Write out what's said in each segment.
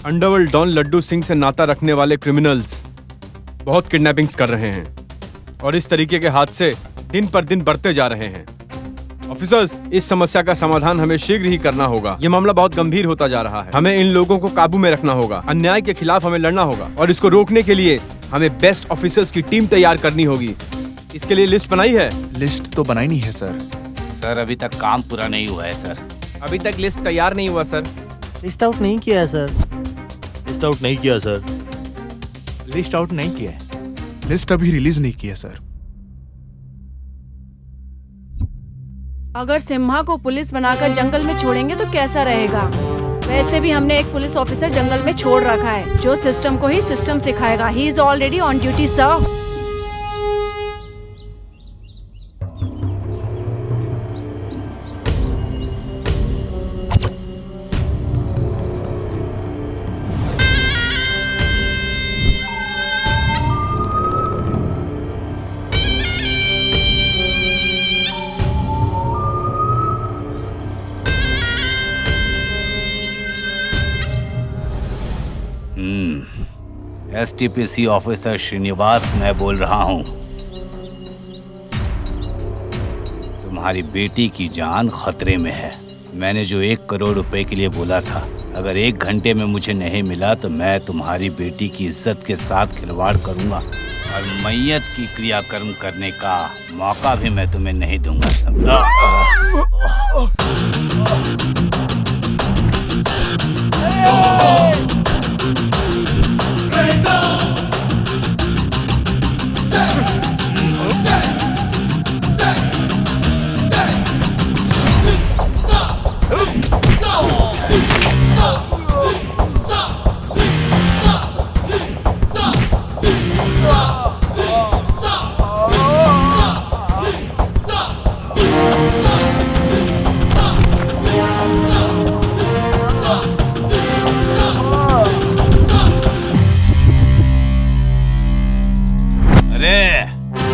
Underworld don Laddu Singh से नाता रखने वाले क्रिमिनल्स बहुत किडनैपिंग्स कर रहे हैं और इस तरीके के हादसे दिन पर दिन बढ़ते जा रहे हैं। ऑफिसर्स, इस समस्या का समाधान हमें शीघ्र ही करना होगा। ये मामला बहुत गंभीर होता जा रहा है। हमें इन लोगों को काबू में रखना होगा। अन्याय के खिलाफ हमें लड़ना होगा और इसको रोकने के लिए हमें बेस्ट ऑफिसर्स की टीम तैयार करनी होगी। इसके लिए लिस्ट बनाई है? लिस्ट तो बनाई नहीं है सर। सर अभी तक काम पूरा नहीं हुआ है सर। अभी तक लिस्ट तैयार नहीं हुआ सर। लिस्ट आउट नहीं किया है सर। लिस्ट आउट नहीं किया सर। लिस्ट आउट नहीं किया है। लिस्ट अभी रिलीज नहीं किया सर। अगर सिम्हा को पुलिस बनाकर जंगल में छोड़ेंगे तो कैसा रहेगा? वैसे भी हमने एक पुलिस ऑफिसर जंगल में छोड़ रखा है जो सिस्टम को ही सिस्टम सिखाएगा। He is already on duty sir. STPC officer Srinivas मैं बोल रहा हूं। तुम्हारी बेटी की जान खतरे में है। मैंने जो 1 करोड़ रुपए के लिए बोला था, अगर 1 घंटे में मुझे नहीं मिला तो मैं तुम्हारी बेटी की इज्जत के साथ खिलवाड़ करूंगा और मैयत की क्रियाकर्म करने का मौका भी मैं तुम्हें नहीं दूंगा, समझा?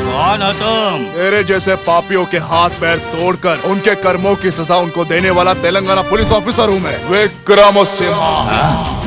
कौन हो तुम? तेरे जैसे पापियों के हाथ पैर तोड़कर उनके कर्मों की सजा उनको देने वाला तेलंगाना पुलिस ऑफिसर हूँ मैं, विक्रम सिम्हा।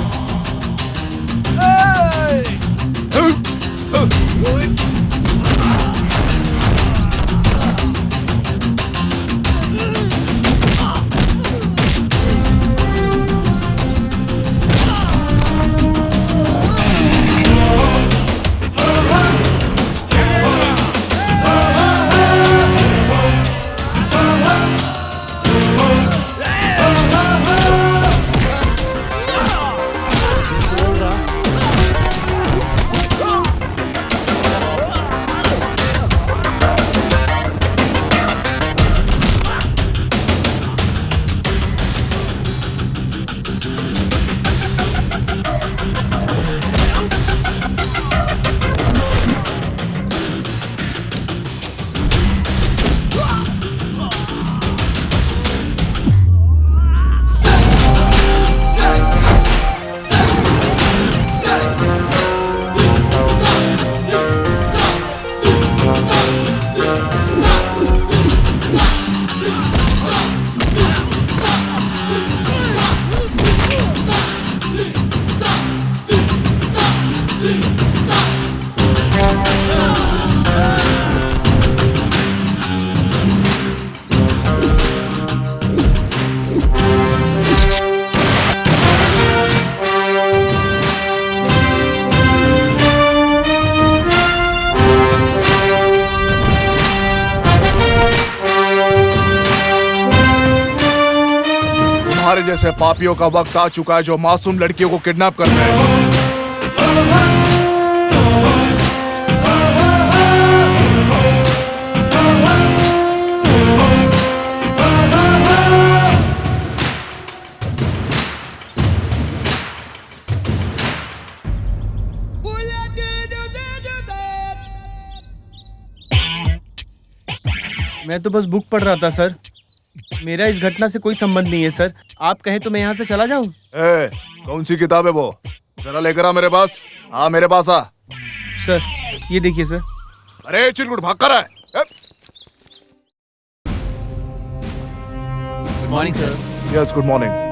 तुम्हारे जैसे पापियों का वक्त आ चुका है जो मासूम लड़कियों को किडनैप करते हैं। मैं तो बस बुक पढ़ रहा था सर। मेरा इस घटना से कोई संबंध नहीं है सर। आप कहें तो मैं यहाँ से चला जाऊँ? कौन सी किताब है वो? जरा लेकर आ मेरे पास। हाँ मेरे पास आ। सर ये देखिए सर। अरे चिरकुट भाग कर है। Good morning sir. Yes good morning.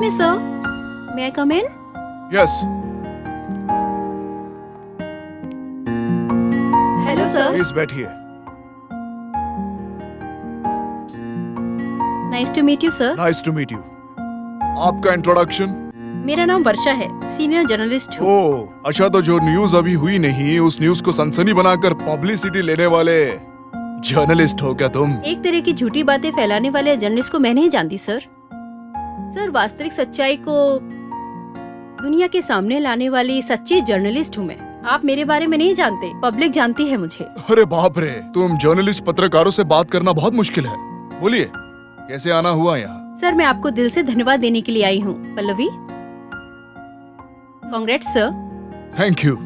me, sir. May I come in? यस, Hello, sir. प्लीज बैठिए। Nice to meet you, sir. Nice to meet you. आपका इंट्रोडक्शन? मेरा नाम वर्षा है, सीनियर जर्नलिस्ट हूँ। ओह, अच्छा, तो जो न्यूज अभी हुई नहीं, उस न्यूज को सनसनी बनाकर पब्लिसिटी लेने वाले जर्नलिस्ट हो क्या तुम? एक तरह की झूठी बातें फैलाने वाले जर्नलिस्ट को मैं नहीं जानती, सर। सर, वास्तविक सच्चाई को दुनिया के सामने लाने वाली सच्ची जर्नलिस्ट हूँ मैं। आप मेरे बारे में नहीं जानते, पब्लिक जानती है मुझे। अरे बाप रे, तुम जर्नलिस्ट पत्रकारों से बात करना बहुत मुश्किल है। बोलिए, कैसे आना हुआ यहाँ? सर, मैं आपको दिल से धन्यवाद देने के लिए आई हूँ, Pallavi. Congrats, sir. Thank you.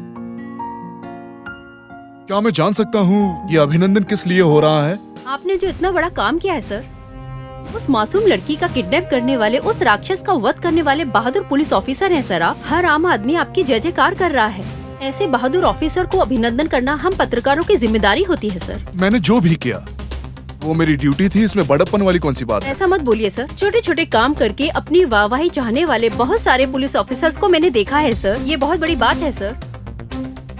क्या मैं जान सकता हूँ ये अभिनंदन किस लिए हो रहा है? आपने जो इतना बड़ा काम किया है, सर, उस मासूम लड़की का किडनैप करने वाले, उस राक्षस का वध करने वाले बहादुर पुलिस ऑफिसर हैं, सर आप। हर आम आदमी आपकी जय जयकार कर रहा है। ऐसे बहादुर ऑफिसर को अभिनंदन करना हम पत्रकारों की जिम्मेदारी होती है, सर। मैंने जो भी किया वो मेरी ड्यूटी थी, इसमें बड़प्पन वाली कौन सी बात है? ऐसा मत बोलिए, सर। छोटे छोटे काम करके अपनी वाहवाही चाहने वाले बहुत सारे पुलिस ऑफिसर्स को मैंने देखा है, सर। ये बहुत बड़ी बात है, सर।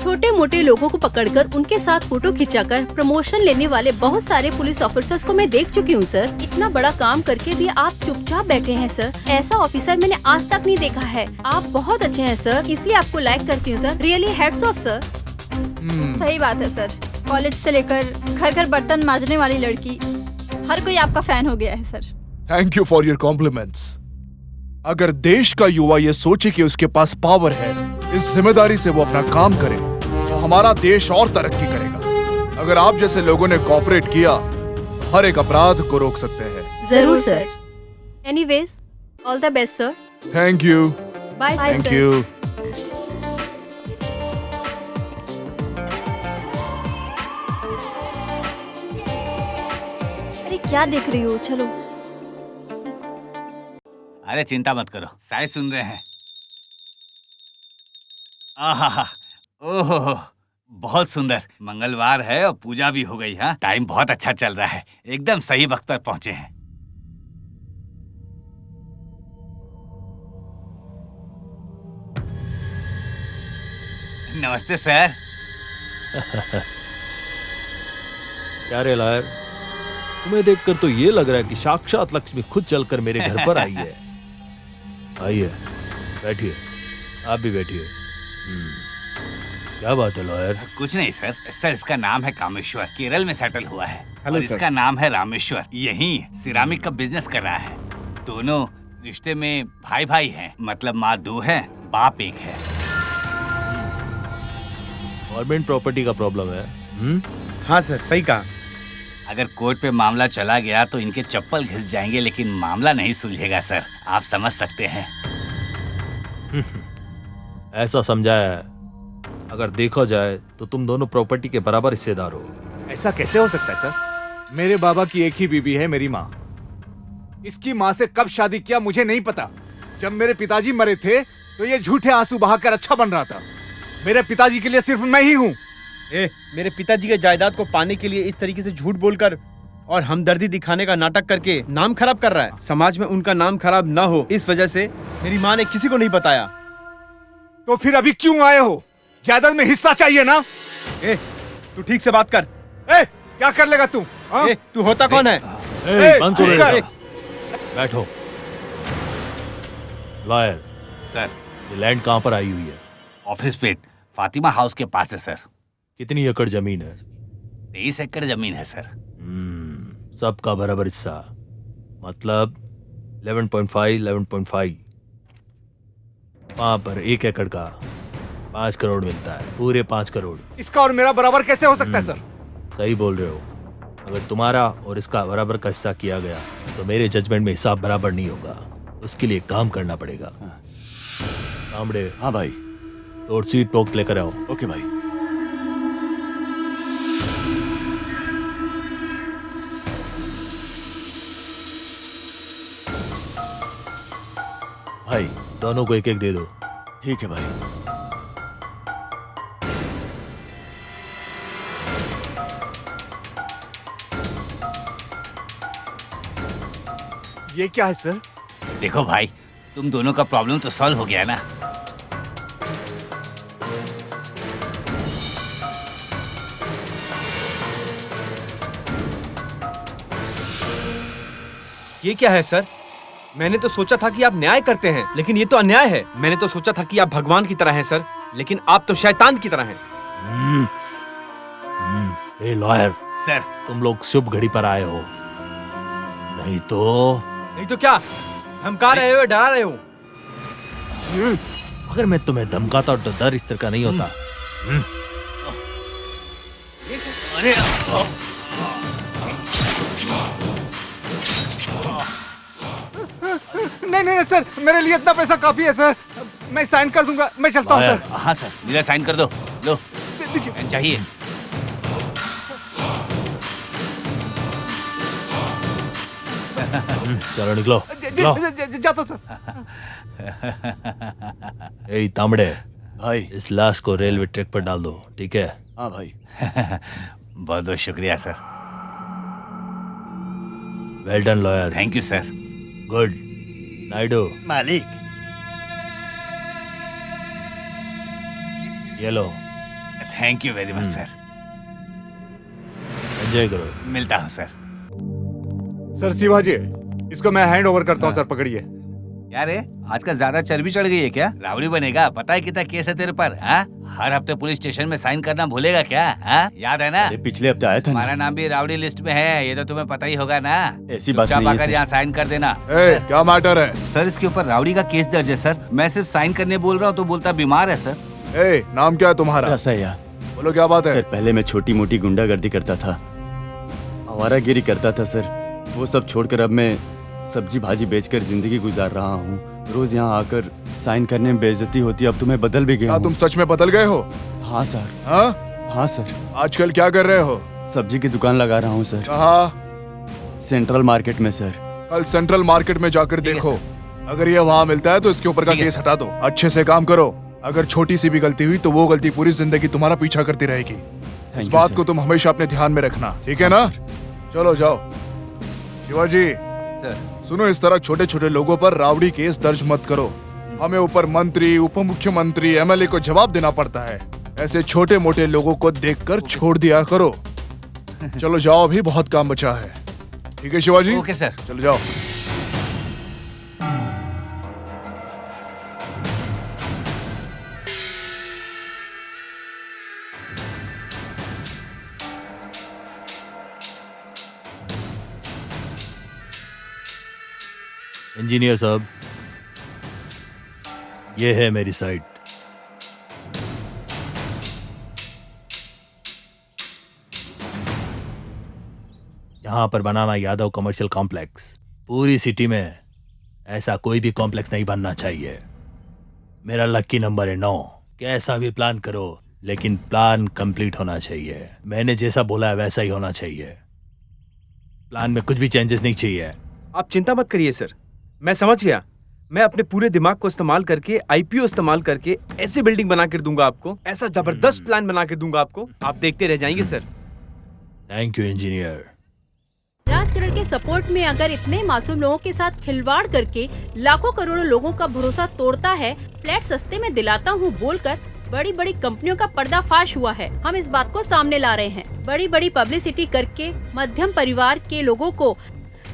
छोटे मोटे लोगों को पकड़कर उनके साथ फोटो खिंचाकर प्रमोशन लेने वाले बहुत सारे पुलिस ऑफिसर्स को मैं देख चुकी हूँ, सर। इतना बड़ा काम करके भी आप चुपचाप बैठे हैं, सर। ऐसा ऑफिसर मैंने आज तक नहीं देखा है। आप बहुत अच्छे हैं, सर, इसलिए आपको लाइक करती हूँ, sir. Really hats off, sir. सही बात है, सर। कॉलेज से लेकर घर घर बर्तन मांजने वाली लड़की, हर कोई आपका फैन हो गया है, sir. Thank you for your compliments. अगर देश का युवा ये सोचे कि उसके पास पावर है, इस जिम्मेदारी से वो अपना काम करे, तो हमारा देश और तरक्की करेगा। अगर आप जैसे लोगों ने कोऑपरेट किया, तो हर एक अपराध को रोक सकते हैं। जरूर, sir. Anyways, all the best, sir. Thank you. Bye, thank you. अरे क्या देख रही हो? चलो। अरे चिंता मत करो, सारे सुन रहे हैं। आहा, ओहो, बहुत सुंदर। मंगलवार है और पूजा भी हो गई। हाँ, टाइम बहुत अच्छा चल रहा है, एकदम सही वक्त पर पहुंचे हैं। नमस्ते सर। क्या रे लायर, तुम्हें देखकर तो ये लग रहा है कि साक्षात लक्ष्मी खुद चलकर मेरे घर पर आई है। आइए, बैठिए, आप भी बैठिए। क्या बात है लॉयर? कुछ नहीं सर। सर, इसका नाम है कामेश्वर, केरल में सेटल हुआ है। हेलो और सर। इसका नाम है रामेश्वर, यही सिरामिक का बिजनेस कर रहा है। दोनों रिश्ते में भाई भाई हैं, मतलब माँ दो है, बाप एक है। गवर्नमेंट प्रॉपर्टी का प्रॉब्लम है। हाँ सर, सही कहा। अगर कोर्ट पे मामला चला गया तो इनके चप्पल घिस जाएंगे, लेकिन मामला नहीं सुलझेगा सर, आप समझ सकते हैं। ऐसा समझाया है। अगर देखा जाए तो तुम दोनों प्रॉपर्टी के बराबर हिस्सेदार हो। ऐसा कैसे हो सकता है सर? मेरे बाबा की एक ही बीबी है, मेरी माँ। इसकी माँ से कब शादी किया मुझे नहीं पता। जब मेरे पिताजी मरे थे तो ये झूठे आंसू बहाकर अच्छा बन रहा था। मेरे पिताजी के लिए सिर्फ मैं ही हूँ। मेरे पिताजी के जायदाद को पाने के लिए इस तरीके से झूठ बोलकर और हमदर्दी दिखाने का नाटक करके नाम खराब कर रहा है। समाज में उनका नाम खराब ना हो, इस वजह से मेरी माँ ने किसी को नहीं बताया। तो फिर अभी क्यों आए हो? जायदाद में हिस्सा चाहिए ना? तू ठीक से बात कर। क्या कर लेगा तू? तू होता कौन है? बंद करो ये सब। बैठो। लॉयर, सर, ये लैंड कहाँ पर आई हुई है? ऑफिस पेट फातिमा हाउस के पास है सर। कितनी एकड़ जमीन है? 23 एकड़ जमीन है सर। सबका बराबर हिस्सा, मतलब 11.5। वहां पर 1 एकड़ का 5 करोड़ मिलता है, पूरे 5 करोड़। इसका और मेरा बराबर कैसे हो सकता है सर? सही बोल रहे हो। अगर तुम्हारा और इसका बराबर का हिस्सा किया गया तो मेरे जजमेंट में हिसाब बराबर नहीं होगा। उसके लिए काम करना पड़ेगा। कामड़े, हाँ भाई। और सीट टोक लेकर आओ। ओके भाई। भाई, दोनों को 1-1 दे दो। ठीक है भाई। ये क्या है सर? देखो भाई, तुम दोनों का प्रॉब्लम तो सॉल्व हो गया ना। ये क्या है सर? मैंने तो सोचा था कि आप न्याय करते हैं, लेकिन ये तो अन्याय है। मैंने तो सोचा था कि आप भगवान की तरह हैं सर, लेकिन आप तो शैतान की तरह हैं। ए लॉयर, सर तुम लोग शुभ घड़ी पर आए हो, नहीं तो क्या धमका रहे हो या डरा रहे हो? अगर मैं तुम्हें धमकाता तो डर इस तरह का नहीं होता। अरे नहीं सर, मेरे लिए इतना पैसा काफी है सर। मैं साइन कर दूंगा, मैं चलता हूँ सर। हाँ सर, मेरा साइन कर दो। लो दीजिए। पेन चाहिए? चलो निकलो। लो। जाता सर। ए तांबड़े, भाई। इस लाश को रेलवे ट्रैक पर डाल दो, ठीक है? हाँ भाई। बहुत बहुत शुक्रिया sir. Well done lawyer. Thank you sir. Good. Naidu, मालिक। ये लो, thank you very much sir. Enjoy करो। मिलता हूँ सर। सर शिवाजी, इसको मैं हैंड ओवर करता हूँ सर, पकड़िए। क्या रे, आजकल ज्यादा चर्बी चढ़ गई है क्या? रावड़ी बनेगा? पता है कितना केस है तेरे पर? हाँ, हर हफ्ते पुलिस स्टेशन में साइन करना भूलेगा क्या? हाँ, याद है ना? अरे पिछले हफ्ते आया था ना। हमारा नाम भी रावड़ी लिस्ट में है, ये तो तुम्हें पता ही होगा ना। ऐसी बात चुपचाप नहीं है आकर सर। यहाँ साइन कर देना। ए, क्या मैटर है? सर इसके ऊपर रावड़ी का केस दर्ज है सर। मैं सिर्फ साइन करने बोल रहा हूँ तो बोलता बीमार है सर। ए, नाम क्या है तुम्हारा? रसैया। बोलो क्या बात है? सर पहले मैं छोटी मोटी गुंडागर्दी करता था, आवारागिरी करता था सर। वो सब छोड़कर अब मैं सब्जी भाजी बेचकर जिंदगी गुजार रहा हूँ। रोज यहाँ आकर साइन करने में बेइज्जती होती है। अब तो मैं बदल भी गया क्या हूँ। तुम सच में बदल गए हो? हाँ सर। हाँ? हाँ सर। आजकल क्या कर रहे हो? सब्जी की दुकान लगा रहा हूँ सर, कहा? सेंट्रल मार्केट में सर। कल सेंट्रल मार्केट में जाकर ठीक है, देखो, अगर ये वहाँ मिलता है तो इसके ऊपर का ठीक है, केस हटा दो। अच्छे से काम करो। अगर छोटी सी भी गलती हुई तो वो गलती पूरी जिंदगी तुम्हारा पीछा करती रहेगी। इस you, बात सर। को तुम हमेशा अपने ध्यान में रखना, ठीक है ना? चलो जाओ। शिवाजी सर सुनो, इस तरह छोटे छोटे लोगों पर रावड़ी केस दर्ज मत करो। हमें ऊपर मंत्री, उप मुख्यमंत्री, एमएलए को जवाब देना पड़ता है। ऐसे छोटे मोटे लोगों को देखकर छोड़ दिया करो। चलो जाओ, अभी बहुत काम बचा है। ठीक है शिवाजी? Okay sir. चलो जाओ। इंजीनियर साहब, ये है मेरी साइट। यहां पर बनाना यादव कमर्शियल कॉम्प्लेक्स। पूरी सिटी में ऐसा कोई भी कॉम्प्लेक्स नहीं बनना चाहिए। मेरा लकी नंबर है 9। कैसा भी प्लान करो, लेकिन प्लान कंप्लीट होना चाहिए। मैंने जैसा बोला है वैसा ही होना चाहिए। प्लान में कुछ भी चेंजेस नहीं चाहिए। आप चिंता मत करिए सर, मैं समझ गया। मैं अपने पूरे दिमाग को इस्तेमाल करके, आईपीओ इस्तेमाल करके ऐसी बिल्डिंग बना कर दूंगा आपको, ऐसा जबरदस्त प्लान बना कर दूंगा आपको, आप देखते रह जाएंगे sir. Thank you engineer. Rajkaran के सपोर्ट में अगर इतने मासूम लोगों के साथ खिलवाड़ करके लाखों करोड़ों लोगों का भरोसा तोड़ता है, फ्लैट सस्ते में दिलाता हूँ बोलकर बड़ी बड़ी कंपनियों का पर्दाफाश हुआ है। हम इस बात को सामने ला रहे हैं। बड़ी बड़ी पब्लिसिटी करके मध्यम परिवार के लोगों को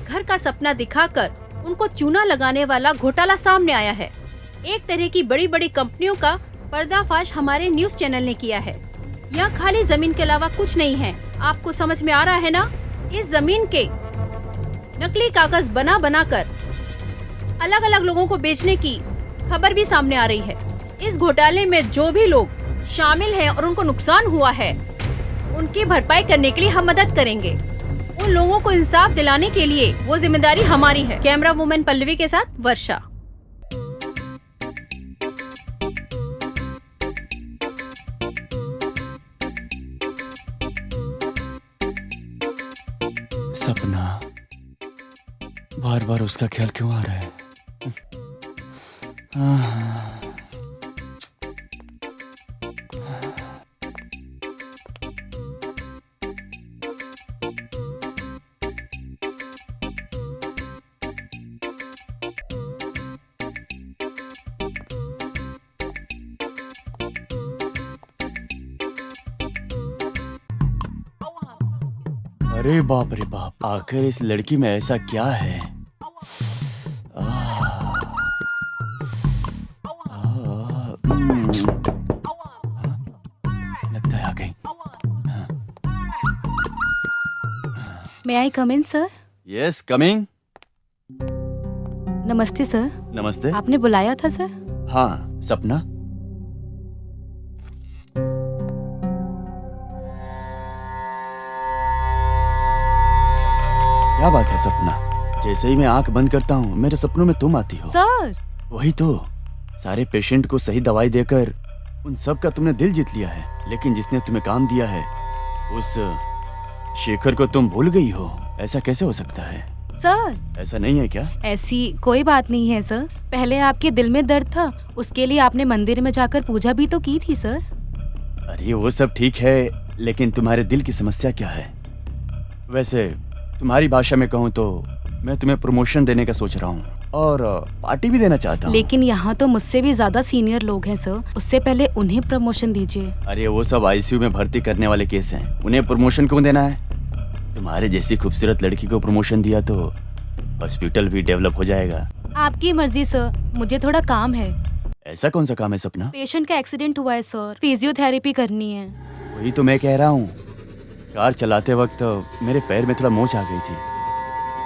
घर का सपना दिखाकर उनको चूना लगाने वाला घोटाला सामने आया है। एक तरह की बड़ी बड़ी कंपनियों का पर्दाफाश हमारे न्यूज चैनल ने किया है। यहाँ खाली जमीन के अलावा कुछ नहीं है। आपको समझ में आ रहा है ना? इस जमीन के नकली कागज बना बनाकर अलग अलग लोगों को बेचने की खबर भी सामने आ रही है। इस घोटाले में जो भी लोग शामिल हैं और उनको नुकसान हुआ है, उनकी भरपाई करने के लिए हम मदद करेंगे। उन लोगों को इंसाफ दिलाने के लिए वो जिम्मेदारी हमारी है। कैमरा वुमेन पल्लवी के साथ वर्षा। सपना, बार बार उसका ख्याल क्यों आ रहा है? अरे बाप रे बाप, आखिर इस लड़की में ऐसा क्या है? लगता है आ गई। मे आई कम इन सर? Yes, coming. नमस्ते सर। नमस्ते। आपने बुलाया था सर? हाँ, सपना। क्या बात है सपना? जैसे ही मैं आंख बंद करता हूँ मेरे सपनों में तुम आती हो। सर वही तो, सारे पेशेंट को सही दवाई देकर उन सब का तुमने दिल जीत लिया है, लेकिन जिसने तुम्हें काम दिया है उस शेखर को तुम भूल गई हो। ऐसा कैसे हो सकता है? सर ऐसा नहीं है क्या? ऐसी कोई बात नहीं है सर। पहले आपके दिल में दर्द था, उसके लिए आपने मंदिर में जाकर पूजा भी तो की थी सर। अरे वो सब ठीक है, लेकिन तुम्हारे दिल की समस्या क्या है? वैसे तुम्हारी भाषा में कहूँ तो मैं तुम्हें प्रमोशन देने का सोच रहा हूँ और पार्टी भी देना चाहता हूँ। लेकिन यहाँ तो मुझसे भी ज्यादा सीनियर लोग हैं सर, उससे पहले उन्हें प्रमोशन दीजिए। अरे वो सब आईसीयू में भर्ती करने वाले केस हैं, उन्हें प्रमोशन क्यों देना है? तुम्हारे जैसी खूबसूरत लड़की को प्रमोशन दिया तो हॉस्पिटल भी डेवलप हो जाएगा। आपकी मर्जी सर, मुझे थोड़ा काम है। ऐसा कौन सा काम है सपना? पेशेंट का एक्सीडेंट हुआ है सर, फिजियोथेरेपी करनी है। वही तो मैं कह रहा हूँ, कार चलाते वक्त मेरे पैर में थोड़ा मोच आ गई थी।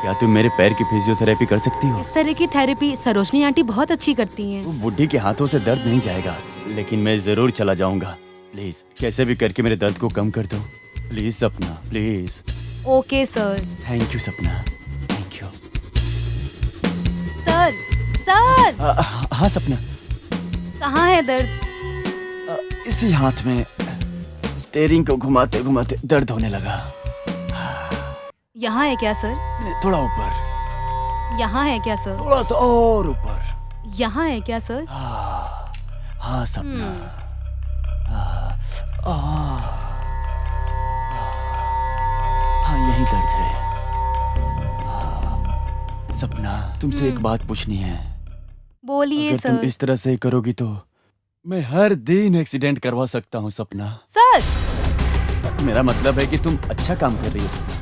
क्या तुम मेरे पैर की फिजियोथेरेपी कर सकती हो? इस तरह की थेरेपी सरोजनी आंटी बहुत अच्छी करती हैं। वो बुढ़ी के हाथों से दर्द नहीं जाएगा, लेकिन मैं जरूर चला जाऊंगा। प्लीज कैसे भी करके मेरे दर्द को कम कर दो। प्लीज सपना, please. Okay sir. Thank you सपना, थैंक यू। सर सर हाँ सपना। कहाँ है दर्द? इसी हाथ में। स्टेयरिंग को घुमाते घुमाते दर्द होने लगा। यहाँ है क्या सर? थोड़ा ऊपर। यहाँ है क्या सर? थोड़ा सा और ऊपर। यहाँ है क्या सर? हाँ सपना। हाँ यही दर्द है। सपना तुमसे एक बात पूछनी है। बोलिए अगर सर। तुम इस तरह से करोगी तो मैं हर दिन एक्सीडेंट करवा सकता हूँ सपना। सर मेरा मतलब है कि तुम अच्छा काम कर रही हो सपना।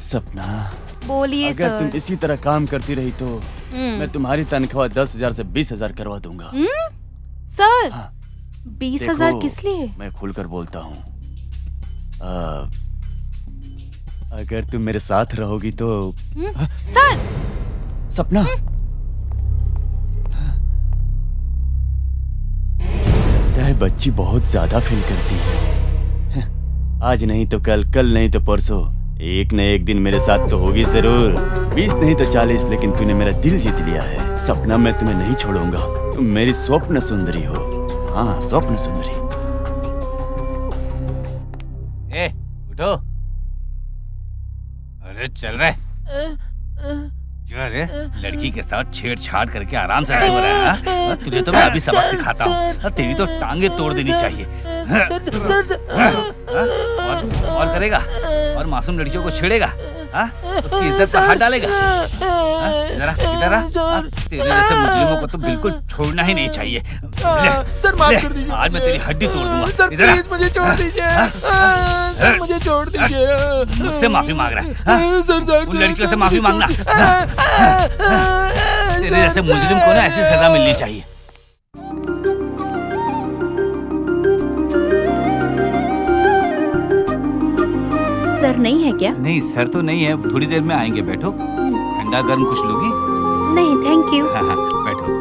सपना बोलिए अगर सर। तुम इसी तरह काम करती रही तो मैं तुम्हारी तनख्वाह 10,000 से 20,000 करवा दूंगा। सर हाँ। 20,000 देखो, किस लिए? मैं खुलकर बोलता हूँ। अगर तुम मेरे साथ रहोगी तो सर सपना लगता है बच्ची बहुत ज्यादा फील करती है। आज नहीं तो कल, कल नहीं तो परसों, एक न एक दिन मेरे साथ तो होगी जरूर। 20 नहीं तो 40, लेकिन तूने मेरा दिल जीत लिया है सपना। मैं तुम्हें नहीं छोड़ूंगा। तुम मेरी स्वप्न सुंदरी हो। हाँ स्वप्न सुंदरी। ए उठो। अरे चल रहे। क्या रे, लड़की के साथ छेड़छाड़ करके आराम से सो रहा है? तुझे तो मैं अभी सबक सिखाता हूँ। तेरी तो टांगे तोड़ देनी चाहिए। और करेगा और मासूम लड़कियों को छेड़ेगा, उसकी इज्जत पर हाथ डालेगा। इधर आ। तेरे जैसे मुजरिमों को तो बिल्कुल छोड़ना ही नहीं चाहिए। सर माफ कर दीजिए। आज मैं तेरी हड्डी तोड़ दूंगा। सर प्लीज मुझे छोड़ दीजिए। सर मुझे छोड़ दीजिए। मुझसे माफी मांग रहा है? सर उन लड़कियों से माफी मांगना। तेरे जैसे मुजरिम को ना ऐसी सजा मिलनी चाहिए। सर नहीं है क्या? नहीं सर तो नहीं है, थोड़ी देर में आएंगे। बैठो। ठंडा गर्म कुछ लोगी? नहीं थैंक यू। हाँ बैठो।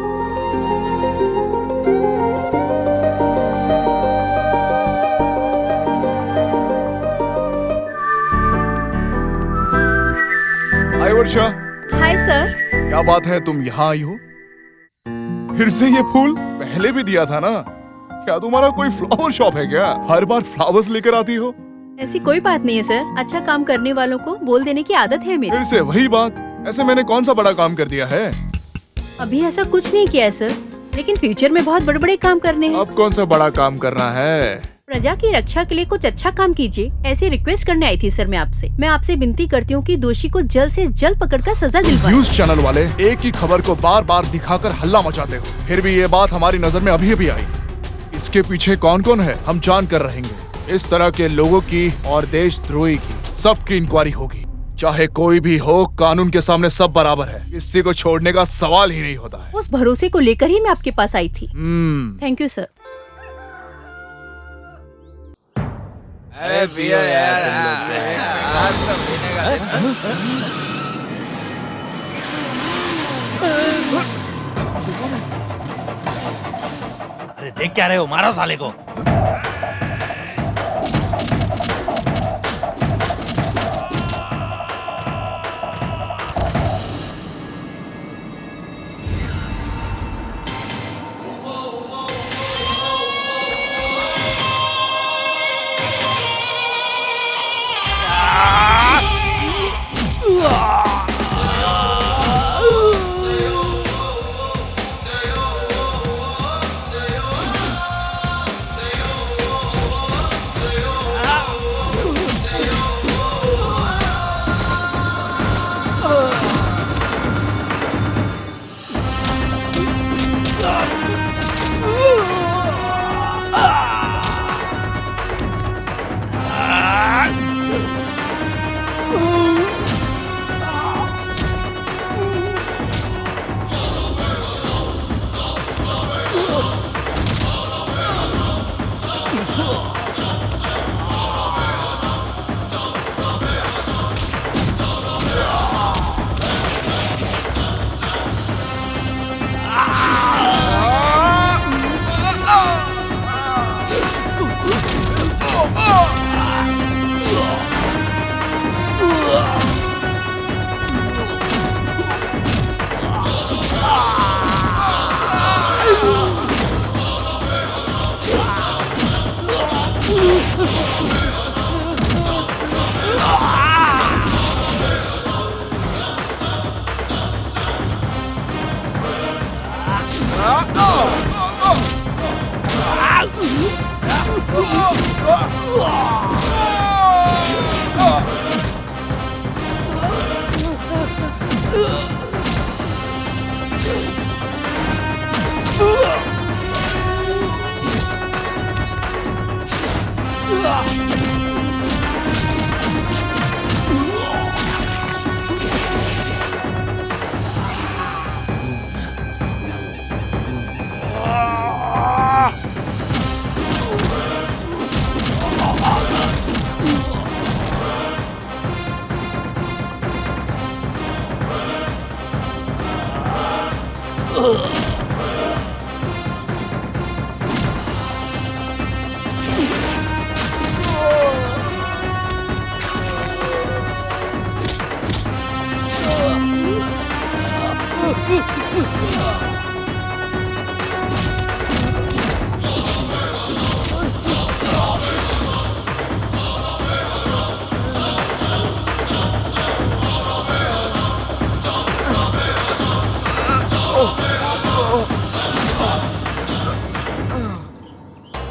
हाय वर्षा। Hi sir. क्या बात है, तुम यहाँ आई हो? फिर से ये फूल? पहले भी दिया था ना। क्या तुम्हारा कोई फ्लावर शॉप है क्या? हर बार फ्लावर्स लेकर आती हो। ऐसी कोई बात नहीं है सर, अच्छा काम करने वालों को बोल देने की आदत है मेरी। फिर से वही बात। ऐसे मैंने कौन सा बड़ा काम कर दिया है? अभी ऐसा कुछ नहीं किया है सर, लेकिन फ्यूचर में बहुत बड़े बड़े काम करने हैं। अब कौन सा बड़ा काम करना है? प्रजा की रक्षा के लिए कुछ अच्छा काम कीजिए, ऐसी रिक्वेस्ट करने आई थी सर मैं आपसे। मैं आपसे विनती करती हूँ कि दोषी को जल्द से जल्द पकड़कर सजा दिलवाएं। न्यूज चैनल वाले एक ही खबर को बार बार दिखाकर हल्ला मचाते हो, फिर भी ये बात हमारी नजर में अभी अभी आई। इसके पीछे कौन कौन है हम जान कर रहेंगे। इस तरह के लोगों की और देशद्रोही की सबकी इंक्वायरी होगी। चाहे कोई भी हो, कानून के सामने सब बराबर है। किसी को छोड़ने का सवाल ही नहीं होता है। उस भरोसे को लेकर ही मैं आपके पास आई थी। Thank you sir. अरे पियो यार, आज तो पीने का अरे देख क्या रहे हो, मारो साले को।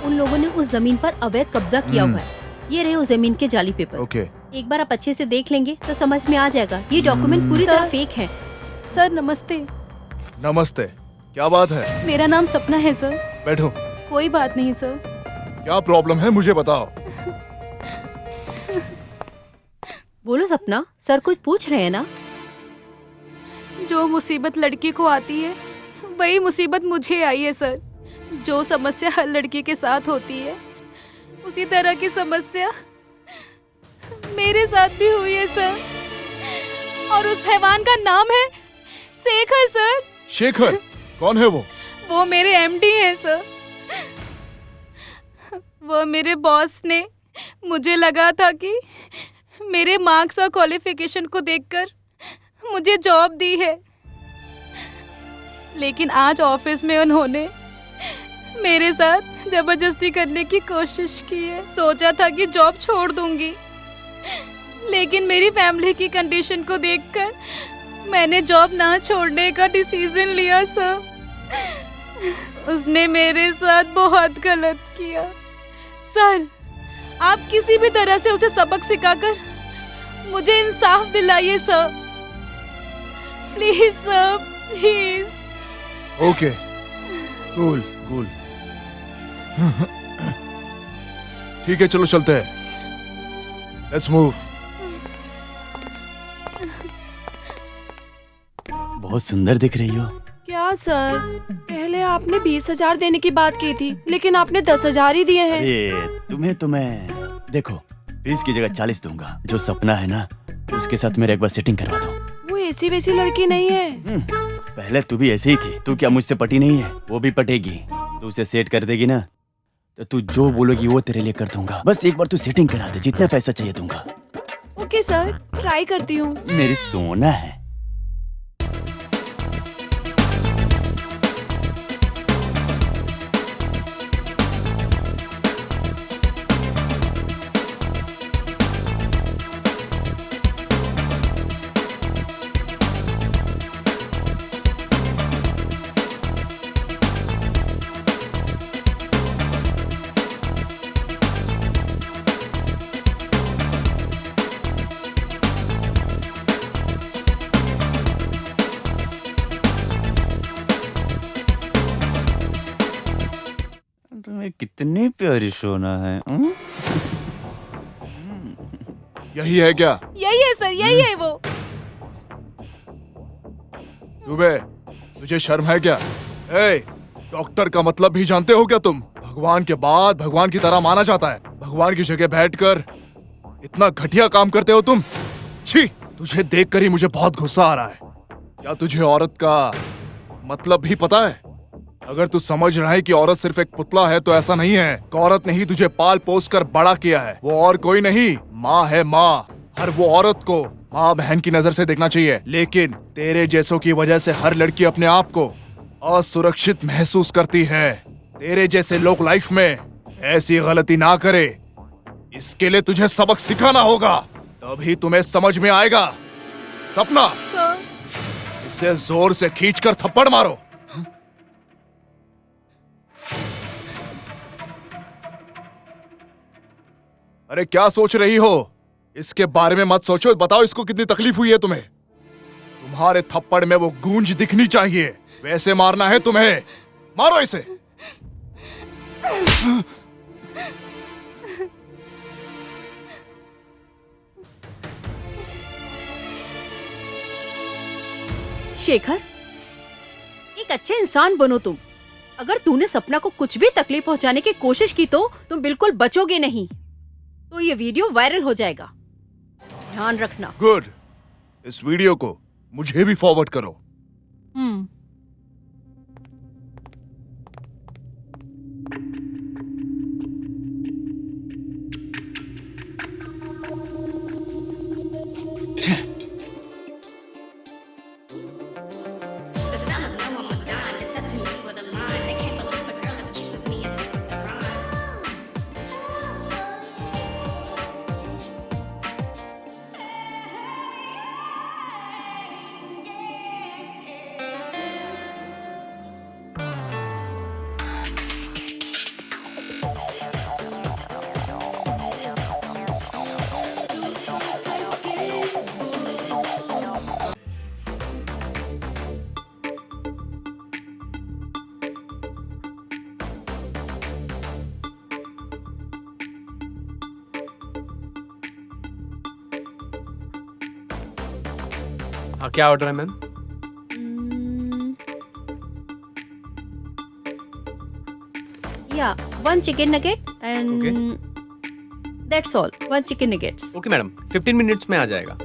उन लोगों ने उस जमीन पर अवैध कब्जा किया हुआ है। ये रहे उस जमीन के जाली पेपर। ओके। एक बार आप अच्छे से देख लेंगे तो समझ में आ जाएगा। ये डॉक्यूमेंट पूरी तरह फेक हैं। सर नमस्ते। नमस्ते। क्या बात है? मेरा नाम सपना है सर। बैठो। कोई बात नहीं सर। क्या प्रॉब्लम है मुझे बताओ। बोलो सपना, सर कुछ पूछ रहे हैं ना? जो मुसीबत लड़की को आती है वही मुसीबत मुझे आई है सर। जो समस्या हर लड़की के साथ होती है उसी तरह की समस्या मेरे साथ भी हुई है सर। और उस हैवान का नाम है शेखर सर। शेखर? कौन है वो? वो मेरे एमडी हैं सर। वो मेरे बॉस ने, मुझे लगा था कि मेरे मार्क्स और क्वालिफिकेशन को देखकर मुझे जॉब दी है, लेकिन आज ऑफिस में उन्होंने मेरे साथ जबरदस्ती करने की कोशिश की है। सोचा था कि जॉब छोड़ दूंगी, लेकिन मेरी फैमिली की कंडीशन को देखकर मैंने जॉब ना छोड़ने का डिसीजन लिया सर। उसने मेरे साथ बहुत गलत किया सर। आप किसी भी तरह से उसे सबक सिखाकर मुझे इंसाफ दिलाइए sir, please sir, please. Okay, cool cool. ठीक है, चलो चलते हैं। Let's move. बहुत सुंदर दिख रही हो। क्या सर, पहले आपने 20,000 देने की बात की थी, लेकिन आपने 10,000 ही दिए हैं। अरे तुम्हें तो मैं देखो 20 की जगह 40 दूंगा। जो सपना है ना, उसके साथ मेरा एक बार सेटिंग करवा दो। वो ऐसी वैसी लड़की नहीं है। पहले तू भी ऐसी ही थी। तू क्या मुझसे पटी नहीं है? वो भी पटेगी। तू उसे सेट कर देगी ना, तो तू जो बोलोगी वो तेरे लिए कर दूंगा। बस एक बार तू सेटिंग करा दे, जितना पैसा चाहिए दूंगा। ओके सर, ट्राई करती हूँ। मेरी सोना है। तुम्हें कितनी प्यारी सोना है। यही है क्या? यही है सर, यही है वो। दुबे, तुझे शर्म है क्या? ए, डॉक्टर का मतलब भी जानते हो क्या तुम? भगवान के बाद भगवान की तरह माना जाता है। भगवान की जगह बैठकर इतना घटिया काम करते हो तुम। छी, तुझे देखकर ही मुझे बहुत गुस्सा आ रहा है। क्या तुझे औरत का मतलब भी पता है? अगर तू समझ रहा है कि औरत सिर्फ एक पुतला है, तो ऐसा नहीं है। औरत ने ही तुझे पाल पोस कर बड़ा किया है। वो और कोई नहीं, माँ है माँ। हर वो औरत को माँ बहन की नजर से देखना चाहिए। लेकिन तेरे जैसों की वजह से हर लड़की अपने आप को असुरक्षित महसूस करती है। तेरे जैसे लोग लाइफ में ऐसी गलती ना करे, इसके लिए तुझे सबक सिखाना होगा, तभी तुम्हें समझ में आएगा। सपना, इसे जोर से खींचकर थप्पड़ मारो। अरे क्या सोच रही हो? इसके बारे में मत सोचो। बताओ इसको कितनी तकलीफ हुई है तुम्हें? तुम्हारे थप्पड़ में वो गूंज दिखनी चाहिए। वैसे मारना है तुम्हें। मारो इसे। शेखर, एक अच्छे इंसान बनो तुम। अगर तूने सपना को कुछ भी तकलीफ पहुंचाने की कोशिश की तो तुम बिल्कुल बचोगे नहीं। तो ये वीडियो वायरल हो जाएगा, ध्यान रखना। गुड, इस वीडियो को मुझे भी फॉरवर्ड करो। हाँ, क्या ऑर्डर है मैम? या 1 chicken nugget and that's all. 1 chicken nuggets. Okay madam, 15 minutes में आ जाएगा।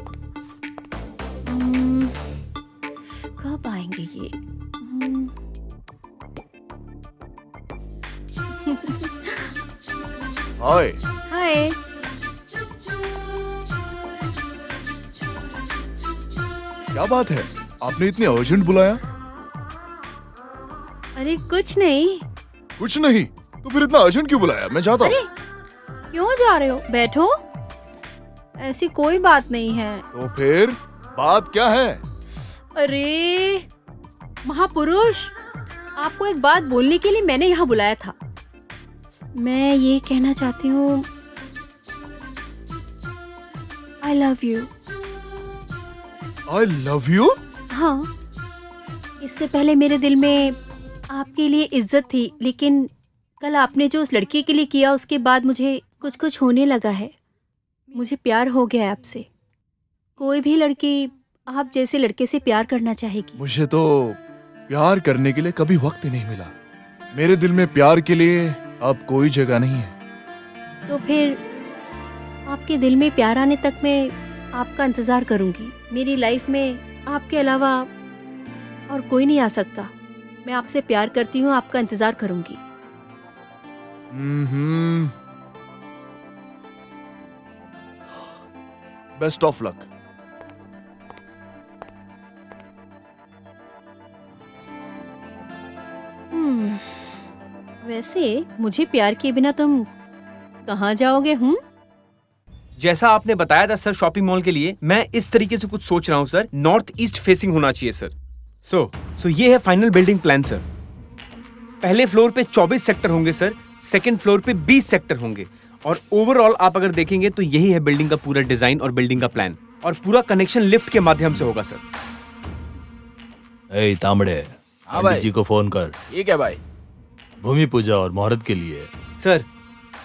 कब आएंगे ये? हाय। हाय। क्या बात है, आपने इतनी अर्जेंट बुलाया? अरे कुछ नहीं। कुछ नहीं तो फिर इतना अर्जेंट क्यों बुलाया? मैं जाता हूँ। क्यों जा रहे हो? बैठो। ऐसी कोई बात नहीं है। तो फिर बात क्या है? अरे महापुरुष, आपको एक बात बोलने के लिए मैंने यहाँ बुलाया था। मैं ये कहना चाहती हूँ, I love you. I love you? हाँ, इससे पहले मेरे दिल में आपके लिए इज्जत थी, लेकिन कल आपने जो उस लड़की के लिए किया उसके बाद मुझे कुछ कुछ होने लगा है। मुझे प्यार हो गया है आपसे। कोई भी लड़की आप जैसे लड़के से प्यार करना चाहेगी। मुझे तो प्यार करने के लिए कभी वक्त ही नहीं मिला। मेरे दिल में प्यार के लिए अब कोई जगह नहीं है। तो फिर आपके दिल में प्यार आने तक मैं आपका इंतज़ार करूंगी। मेरी लाइफ में आपके अलावा और कोई नहीं आ सकता। मैं आपसे प्यार करती हूँ, आपका इंतज़ार करूंगी। Best of luck. वैसे मुझे प्यार के बिना तुम कहाँ जाओगे? जैसा आपने बताया था सर शॉपिंग मॉल के लिए, मैं इस तरीके से कुछ सोच रहा हूँ सर। नॉर्थ ईस्ट फेसिंग होना चाहिए सर। सो ये है फाइनल बिल्डिंग प्लान सर। पहले फ्लोर पे 24 सेक्टर होंगे सर, सेकंड फ्लोर पे 20 सेक्टर होंगे, और ओवरऑल आप अगर देखेंगे तो यही है बिल्डिंग का पूरा डिजाइन और बिल्डिंग का प्लान, और पूरा कनेक्शन लिफ्ट के माध्यम से होगा सर। ए तांबड़े, पंडित जी को फोन कर। ठीक है भाई। भूमि पूजा और मुहूर्त के लिए। सर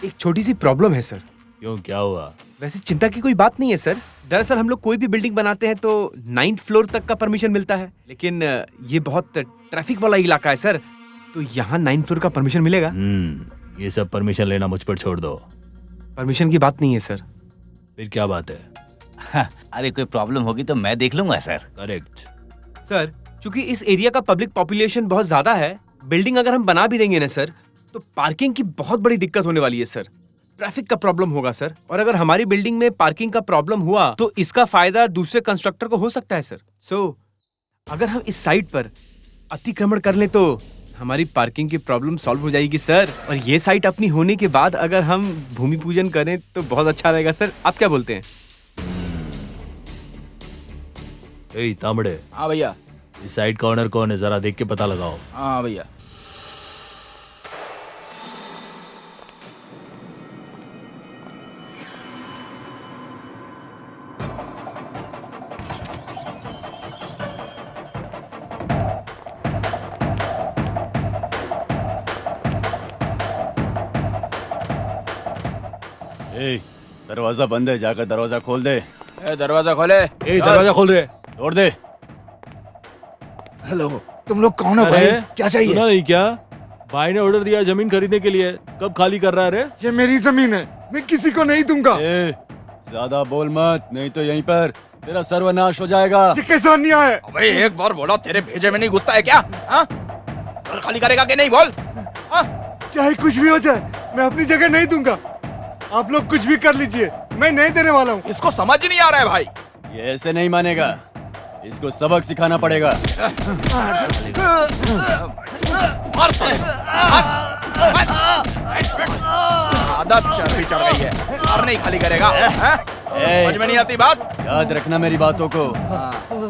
एक छोटी सी प्रॉब्लम है सर। क्यों, क्या हुआ? वैसे चिंता की कोई बात नहीं है सर। दरअसल हम लोग कोई भी बिल्डिंग बनाते हैं तो 9th फ्लोर तक का परमिशन मिलता है, लेकिन ये बहुत ट्रैफिक वाला इलाका है सर, तो यहाँ 9th फ्लोर का परमिशन मिलेगा? ये सब परमिशन लेना मुझ पर छोड़ दो। परमिशन की बात नहीं है सर। फिर क्या बात है? अरे कोई प्रॉब्लम होगी तो मैं देख लूंगा सर। करेक्ट सर, चूंकि इस एरिया का पब्लिक पॉपुलेशन बहुत ज्यादा है, बिल्डिंग अगर हम बना भी देंगे ना सर, तो पार्किंग की बहुत बड़ी दिक्कत होने वाली है सर। ट्रैफिक का प्रॉब्लम होगा सर, और अगर हमारी बिल्डिंग में पार्किंग का प्रॉब्लम हुआ तो इसका फायदा दूसरे कंस्ट्रक्टर को हो सकता है सर। अगर हम इस साइट पर अतिक्रमण कर लें तो हमारी पार्किंग की प्रॉब्लम सॉल्व हो जाएगी सर, और ये साइट अपनी होने के बाद अगर हम भूमि पूजन करें तो बहुत अच्छा रहेगा सर। आप क्या बोलते हैं? ए तांबड़े। हाँ भैया। इस साइड का ओनर कौन है, जरा देख के पता लगाओ। हाँ भैया। दरवाजा बंद है, जाकर दरवाजा खोल दे। दरवाजा खोले। दरवाजा खोल रहे। तोड़ दे। हेलो, तुम लोग कौन हो भाई? क्या चाहिए? सुना नहीं क्या? भाई ने ऑर्डर दिया जमीन खरीदने के लिए, कब खाली कर रहा है रे? ये मेरी जमीन है, मैं किसी को नहीं दूंगा। ज्यादा बोल मत, नहीं तो यहीं पर तेरा सर्वनाश हो जाएगा। ये कैसा अन्याय है? अबे एक बार बोला, तेरे भेजे में नहीं घुसता है क्या? घर खाली करेगा कि नहीं बोल? चाहे कुछ भी हो जाए, मैं अपनी जगह नहीं दूंगा। आप लोग कुछ भी कर लीजिए, मैं नहीं देने वाला हूँ। इसको समझ ही नहीं आ रहा है भाई। ये ऐसे नहीं मानेगा, इसको सबक सिखाना पड़ेगा। आदत चढ़ गई है, और नहीं खाली करेगा। समझ में नहीं आती बात? याद रखना मेरी बातों को।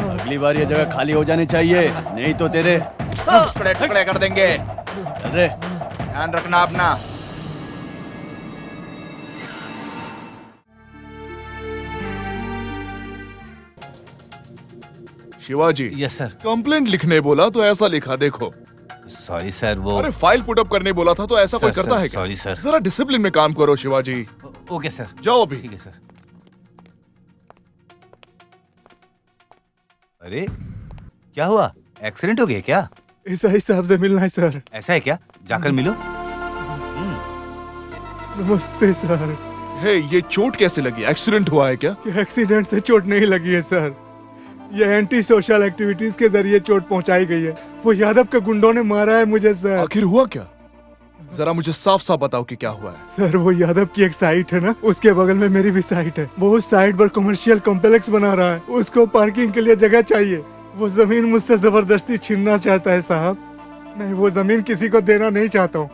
अगली बार ये जगह खाली हो जानी चाहिए, नहीं तो तेरे टुकड़े टुकड़े कर देंगे। अरे ध्यान रखना अपना। शिवाजी। Yes sir. कंप्लेंट लिखने बोला तो ऐसा लिखा, देखो। सॉरी सर, वो अरे फाइल पुटअप करने बोला था तो ऐसा कोई करता है क्या? Sorry sir. जरा डिसिप्लिन में काम करो शिवाजी। Okay sir. जाओ अभी। ठीक है सर। अरे क्या हुआ, एक्सीडेंट हो गया क्या? एसआई साहब से मिलना है सर। ऐसा है क्या? जाकर मिलो। नमस्ते सर। हे, ये चोट कैसे लगी? एक्सीडेंट हुआ है क्या? एक्सीडेंट से चोट नहीं लगी है सर, ये एंटी सोशल एक्टिविटीज के जरिए चोट पहुंचाई गई है। वो यादव के गुंडों ने मारा है मुझे सर। आखिर हुआ क्या? जरा मुझे साफ साफ बताओ कि क्या हुआ है। सर वो यादव की एक साइट है ना, उसके बगल में मेरी भी साइट है। वो उस साइट पर कमर्शियल कॉम्प्लेक्स बना रहा है, उसको पार्किंग के लिए जगह चाहिए। वो जमीन मुझसे जबरदस्ती छीनना चाहता है साहब। मैं वो जमीन किसी को देना नहीं चाहता हूँ।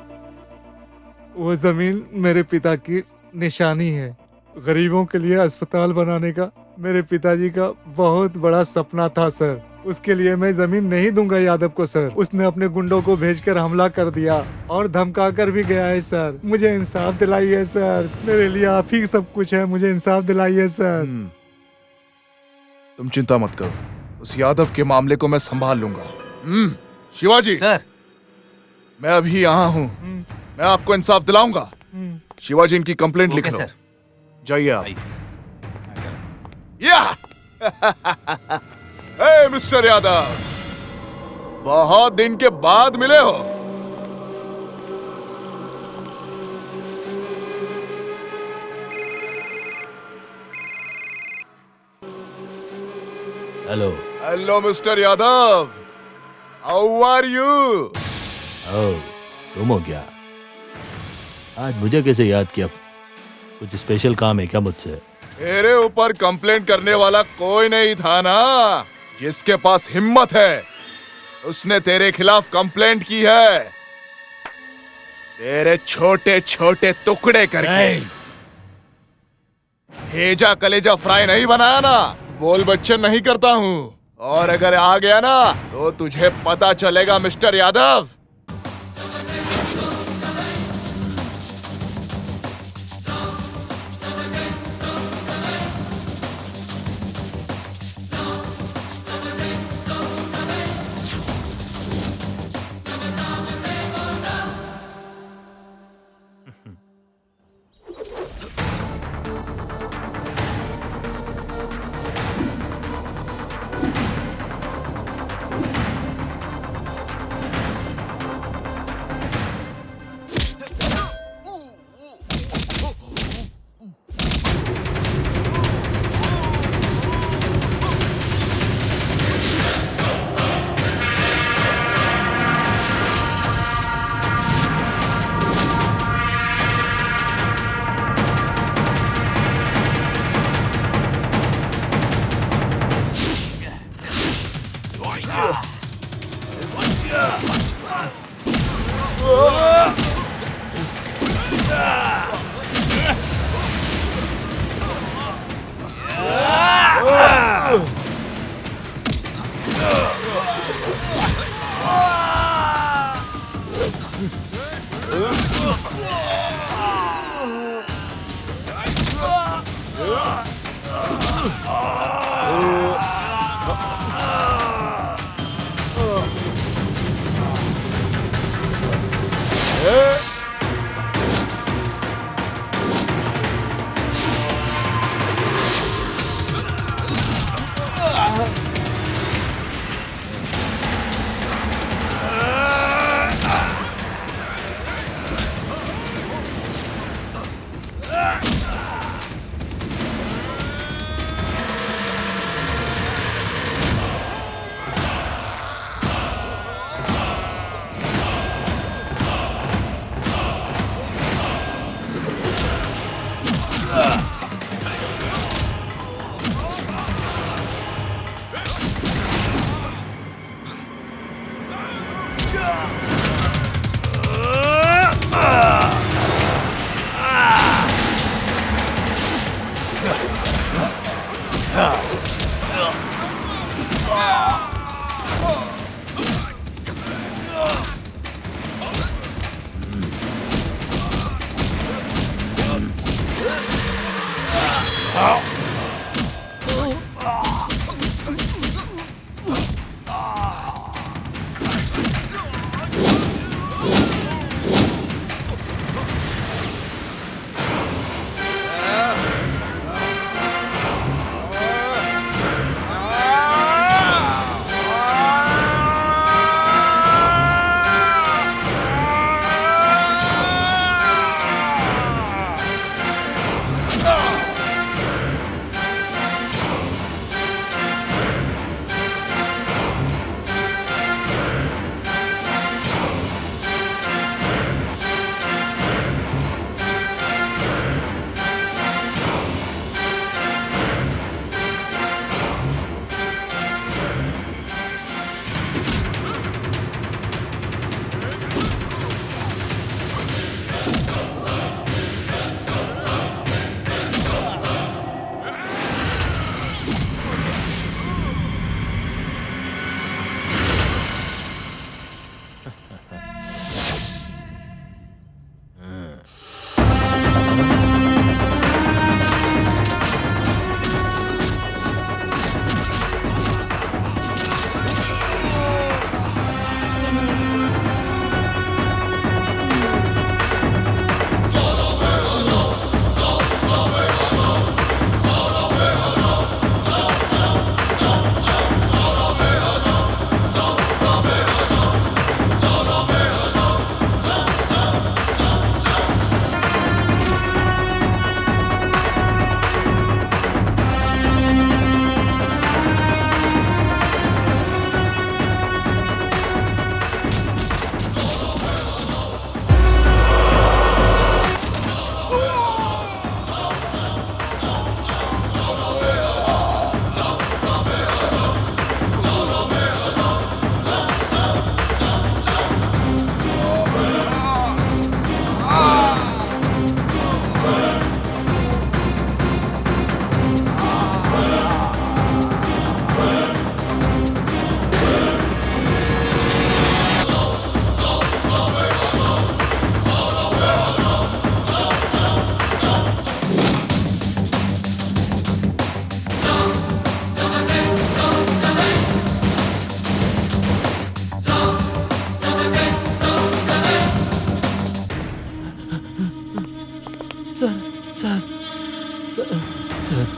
वो जमीन मेरे पिता की निशानी है। गरीबों के लिए अस्पताल बनाने का मेरे पिताजी का बहुत बड़ा सपना था सर। उसके लिए मैं जमीन नहीं दूंगा यादव को सर। उसने अपने गुंडों को भेजकर हमला कर दिया और धमका कर भी गया है सर। मुझे इंसाफ दिलाइए सर, मेरे लिए आप ही सब कुछ है, मुझे इंसाफ दिलाइए सर। तुम चिंता मत करो, उस यादव के मामले को मैं संभाल लूंगा। शिवाजी सर, मैं अभी यहाँ हूँ, मैं आपको इंसाफ दिलाऊंगा। शिवाजी इनकी कंप्लेंट लिख लो। जाइए आप। या ए मिस्टर यादव, बहुत दिन के बाद मिले हो। Hello. Hello mister Yadav, how are you? तुम हो क्या? आज मुझे कैसे याद किया? कुछ स्पेशल काम है क्या मुझसे? तेरे ऊपर कंप्लेंट करने वाला कोई नहीं था ना। जिसके पास हिम्मत है उसने तेरे खिलाफ कंप्लेंट की है। तेरे छोटे छोटे टुकड़े करके भेजा कलेजा फ्राई नहीं बनाया ना, बोल बच्चन नहीं करता हूँ। और अगर आ गया ना तो तुझे पता चलेगा मिस्टर यादव।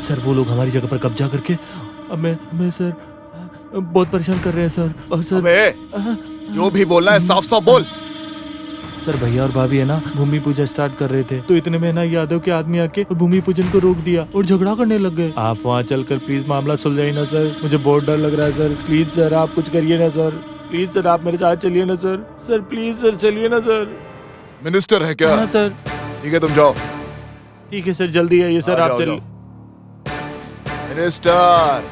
सर वो लोग हमारी जगह पर कब्जा करके हमें सर बहुत परेशान कर रहे हैं सर। और सर अबे जो भी बोलना है साफ साफ बोल। सर भैया और भाभी है ना भूमि पूजा स्टार्ट कर रहे थे, तो इतने में ना यादव के आदमी आके और भूमि पूजन को रोक दिया और झगड़ा करने लग गए। आप वहाँ चलकर प्लीज मामला सुलझाइए ना सर, मुझे बहुत डर लग रहा है सर। प्लीज सर आप कुछ करिए ना सर, प्लीज सर आप मेरे साथ चलिए ना सर। सर प्लीज सर चलिए ना सर। मिनिस्टर है क्या? हाँ सर। ठीक है तुम जाओ। ठीक है सर जल्दी आइए सर आप चलिए। मिनिस्टर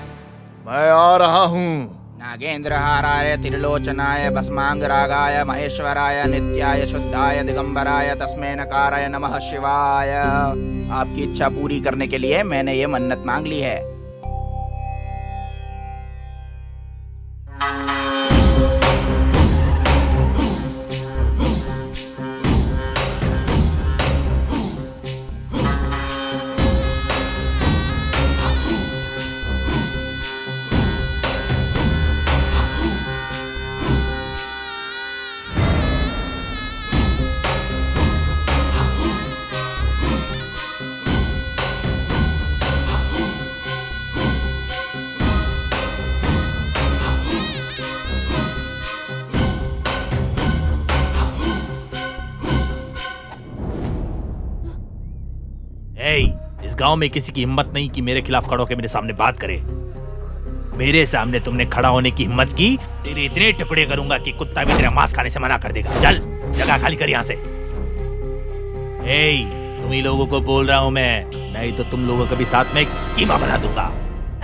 मैं आ रहा हूँ। नागेंद्रहाराय त्रिलोचनाय भस्मांगरागाय महेश्वराय नित्याय शुद्धाय दिगंबराय तस्मै नकाराय नमः शिवाय। आपकी इच्छा पूरी करने के लिए मैंने ये मन्नत मांग ली है। इस गांव में किसी की हिम्मत नहीं कि मेरे खिलाफ खड़ा होकर मेरे सामने बात करे। मेरे सामने तुमने खड़ा होने की हिम्मत की, तेरे इतने टुकड़े करूंगा कि कुत्ता भी तेरा मांस खाने से मना कर देगा। चल जगह खाली कर यहाँ से। तुम ही लोगों को बोल रहा हूँ मैं, नहीं तो तुम लोगों को भी साथ में कीमा बना दूंगा।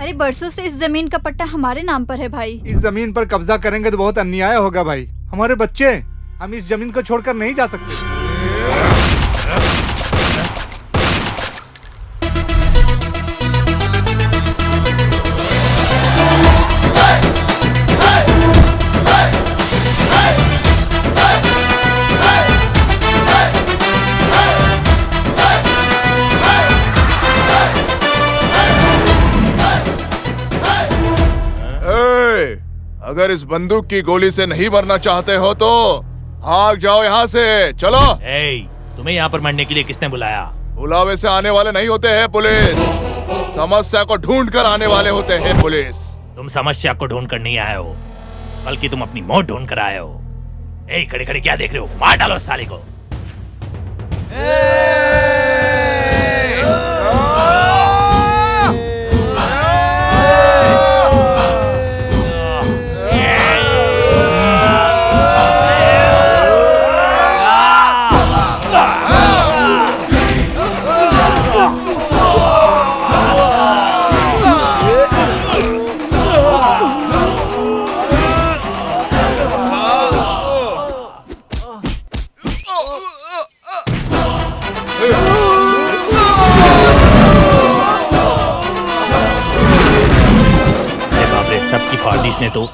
अरे बरसों से इस जमीन का पट्टा हमारे नाम पर है भाई। इस जमीन पर कब्जा करेंगे तो बहुत अन्याय होगा भाई। हमारे बच्चे, हम इस जमीन को छोड़कर नहीं जा सकते। अगर इस बंदूक की गोली से नहीं मरना चाहते हो तो भाग जाओ यहाँ से। चलो। तुम्हें यहाँ पर मरने के लिए किसने बुलाया? बुलावे से आने वाले नहीं होते हैं पुलिस, समस्या को ढूंढ कर आने वाले होते हैं पुलिस। तुम समस्या को ढूंढ कर नहीं आए हो, बल्कि तुम अपनी मौत ढूंढ कर आए हो। खड़े खड़े क्या देख रहे हो? मार डालो इस साले को। सबकी पार्टी ने तो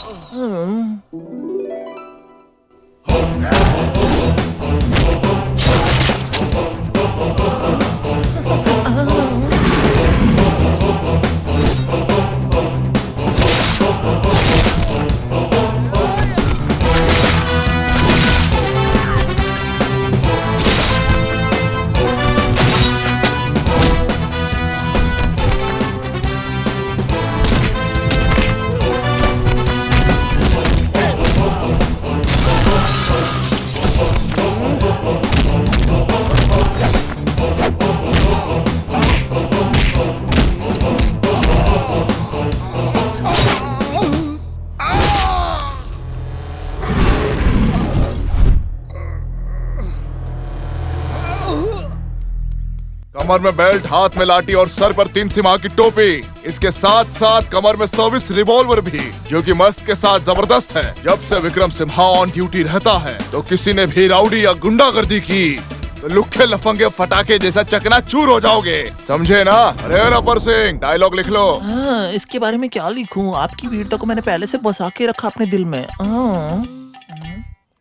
कमर में बेल्ट, हाथ में लाठी और सर पर 3 सिमाह की टोपी। इसके साथ साथ कमर में सर्विस रिवॉल्वर भी, जो कि मस्त के साथ जबरदस्त है। जब से विक्रम सिम्हा ऑन ड्यूटी रहता है तो किसी ने भी राउडी या गुंडागर्दी की तो लुक्के लफंगे फटाके जैसा चकनाचूर हो जाओगे, समझे ना? अरे रबर सिंह डायलॉग लिख लो। इसके बारे में क्या लिखूं? आपकी वीरता को मैंने पहले से बसा के रखा अपने दिल में।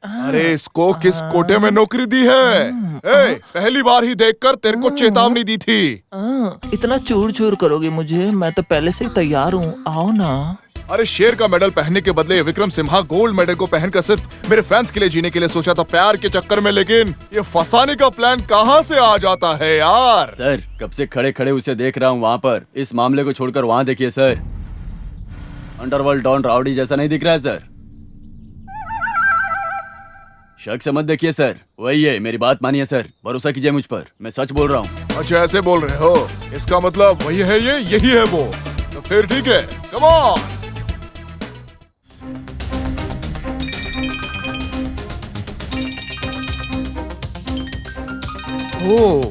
अरे इसको किस कोटे में नौकरी दी है? पहली बार ही देखकर तेरे को चेतावनी दी थी। इतना चूर चूर करोगे मुझे? मैं तो पहले से ही तैयार हूँ, आओ ना। अरे शेर का मेडल पहनने के बदले विक्रम सिम्हा गोल्ड मेडल को पहनकर सिर्फ मेरे फैंस के लिए जीने के लिए सोचा था प्यार के चक्कर में, लेकिन ये फंसाने का प्लान कहाँ से आ जाता है यार। सर कब से खड़े खड़े उसे देख रहा हूँ वहाँ पर। इस मामले को छोड़कर वहाँ देखिए सर। अंडरवर्ल्ड डॉन राउडी जैसा नहीं दिख रहा है सर? शक से मत देखिए सर, वही है। मेरी बात मानिए सर, भरोसा कीजिए मुझ पर, मैं सच बोल रहा हूँ। अच्छा ऐसे बोल रहे हो, इसका मतलब वही है ये, यही है वो। तो फिर ठीक है, कम ऑन। ओह,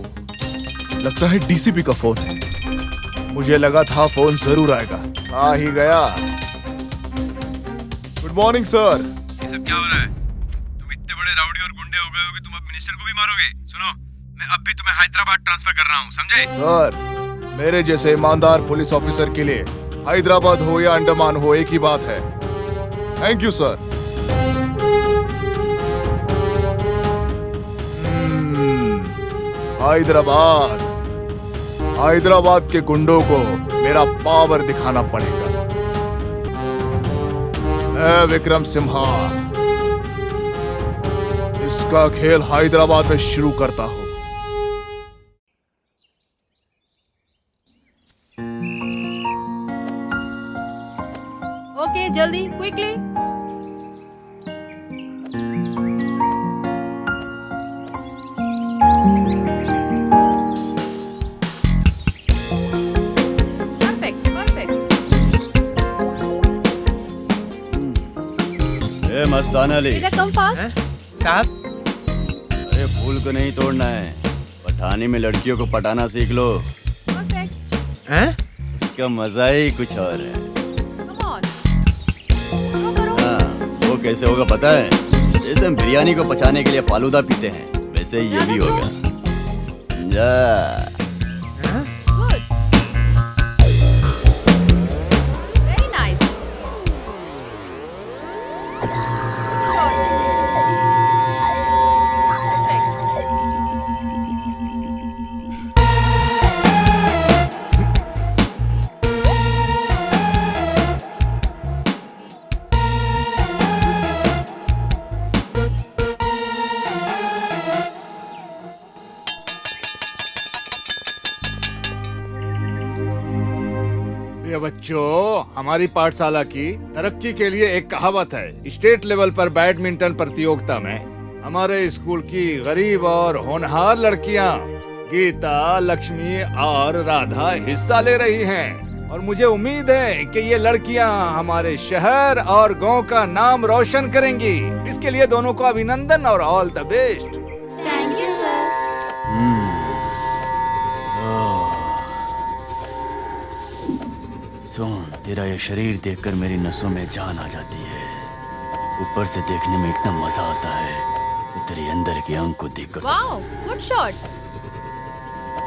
लगता है डीसीपी का फोन है। मुझे लगा था फोन जरूर आएगा, आ ही गया। Good morning sir. ये सब क्या हो रहा है? तुम इतने बड़े राउडी और गुंडे हो गए हो कि तुम अब मिनिस्टर को भी मारोगे। सुनो, मैं अब भी तुम्हें हैदराबाद ट्रांसफर कर रहा हूँ, समझे? सर मेरे जैसे ईमानदार पुलिस ऑफिसर के लिए हैदराबाद हो या अंडमान हो एक ही बात है। Thank you sir. Hyderabad, Hyderabad के गुंडों को मेरा पावर दिखाना पड़ेगा। मैं विक्रम सिम्हा इसका खेल हैदराबाद में शुरू करता हूं। ओके जल्दी, क्विकली। Perfect perfect. ए मस्तान अली, इधर कम फास्ट। साहब अरे फूल को नहीं तोड़ना है, पठानी में लड़कियों को पटाना सीख लो। परफेक्ट। हैं? इसका मजा ही कुछ और है। कम ऑन, करो। हाँ, वो कैसे होगा पता है? जैसे हम बिरयानी को पचाने के लिए फालूदा पीते हैं, वैसे ही ये भी होगा। जा गुड, वेरी नाइस। प्रिय बच्चों, हमारी पाठशाला की तरक्की के लिए एक कहावत है। स्टेट लेवल पर बैडमिंटन प्रतियोगिता में हमारे स्कूल की गरीब और होनहार लड़कियां गीता, लक्ष्मी और राधा हिस्सा ले रही हैं और मुझे उम्मीद है कि ये लड़कियां हमारे शहर और गांव का नाम रोशन करेंगी। इसके लिए दोनों को अभिनंदन और all the best. Thank you sir. सुन, तेरा ये शरीर देखकर मेरी नसों में जान आ जाती है। ऊपर से देखने में इतना मजा आता है तो तेरे अंदर के अंग को देखकर। Wow, good shot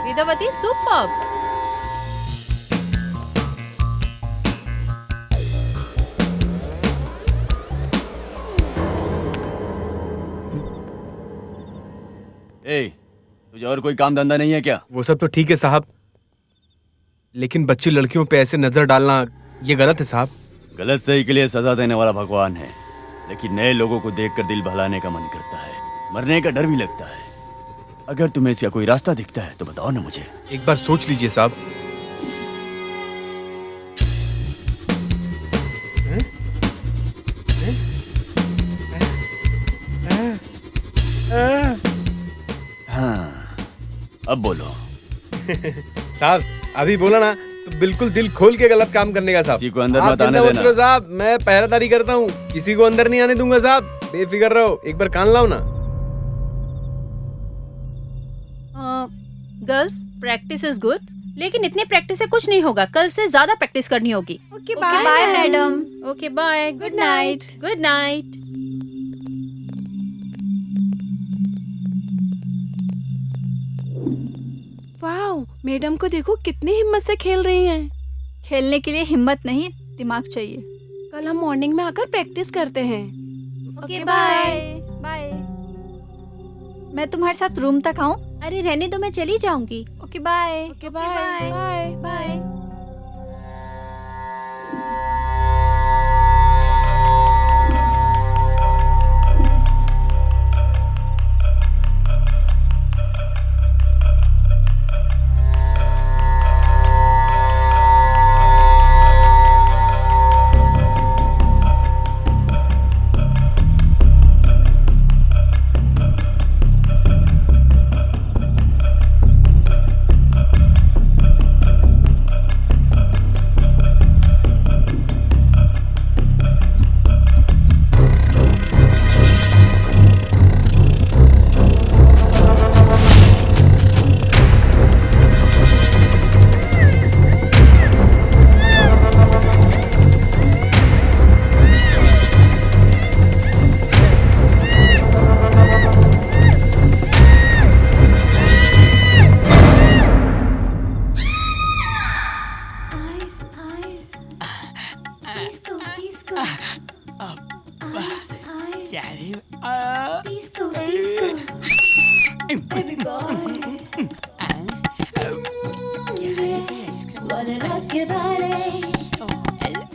Vedavati, superb. ए, तुझे और कोई काम धंधा नहीं है क्या? वो सब तो ठीक है साहब, लेकिन बच्ची लड़कियों पे ऐसे नजर डालना ये गलत है साहब। गलत सही के लिए सजा देने वाला भगवान है, लेकिन नए लोगों को देखकर दिल बहलाने का मन करता है, मरने का डर भी लगता है। अगर तुम्हें इसका कोई रास्ता दिखता है तो बताओ ना मुझे। एक बार सोच लीजिए साहब। हाँ, अब बोलो। साहब अभी बोला ना तो बिल्कुल दिल खोल के गलत काम करने का साहब। किसी को अंदर आप मत आने चिंता मत देना। करो साहब, मैं पहरेदारी करता हूँ, किसी को अंदर नहीं आने दूंगा साहब, बेफिक्र रहो। एक बार कान लाओ ना। गर्ल्स, प्रैक्टिस इज गुड, लेकिन इतनी प्रैक्टिस से कुछ नहीं होगा। कल से ज्यादा प्रैक्टिस करनी होगी। Okay bye madam. Okay bye, good night. Good night. Wow, madam को देखो कितनी हिम्मत से खेल रही हैं। खेलने के लिए हिम्मत नहीं, दिमाग चाहिए। कल हम मॉर्निंग में आकर प्रैक्टिस करते हैं। Okay bye bye. मैं तुम्हारे साथ रूम तक आऊं? अरे रहने दो, मैं चली जाऊंगी। Okay bye. Okay bye bye bye.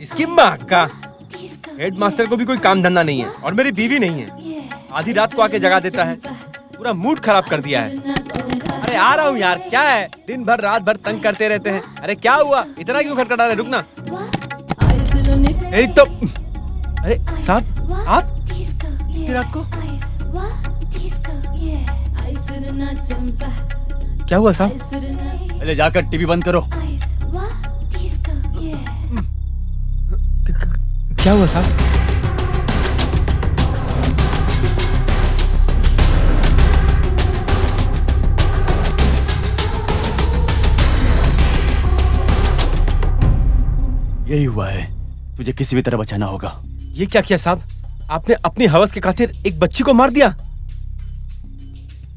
इसकी माँ का हेडमास्टर को भी कोई काम धंधा नहीं है और मेरी बीवी नहीं है। आधी रात को आके जगा देता है, पूरा मूड खराब कर दिया है। अरे आ रहा हूँ यार, क्या है दिन भर रात भर तंग करते रहते हैं। अरे क्या हुआ, इतना क्यों खटखटा रहे, रुकना। एक तो अरे साहब आप इतनी रात को क्या हुआ साहब? पहले जाकर टीवी बंद करो। क्या हुआ साहब? यही हुआ है, तुझे किसी भी तरह बचाना होगा। ये क्या किया साहब? आपने अपनी हवस के खातिर एक बच्ची को मार दिया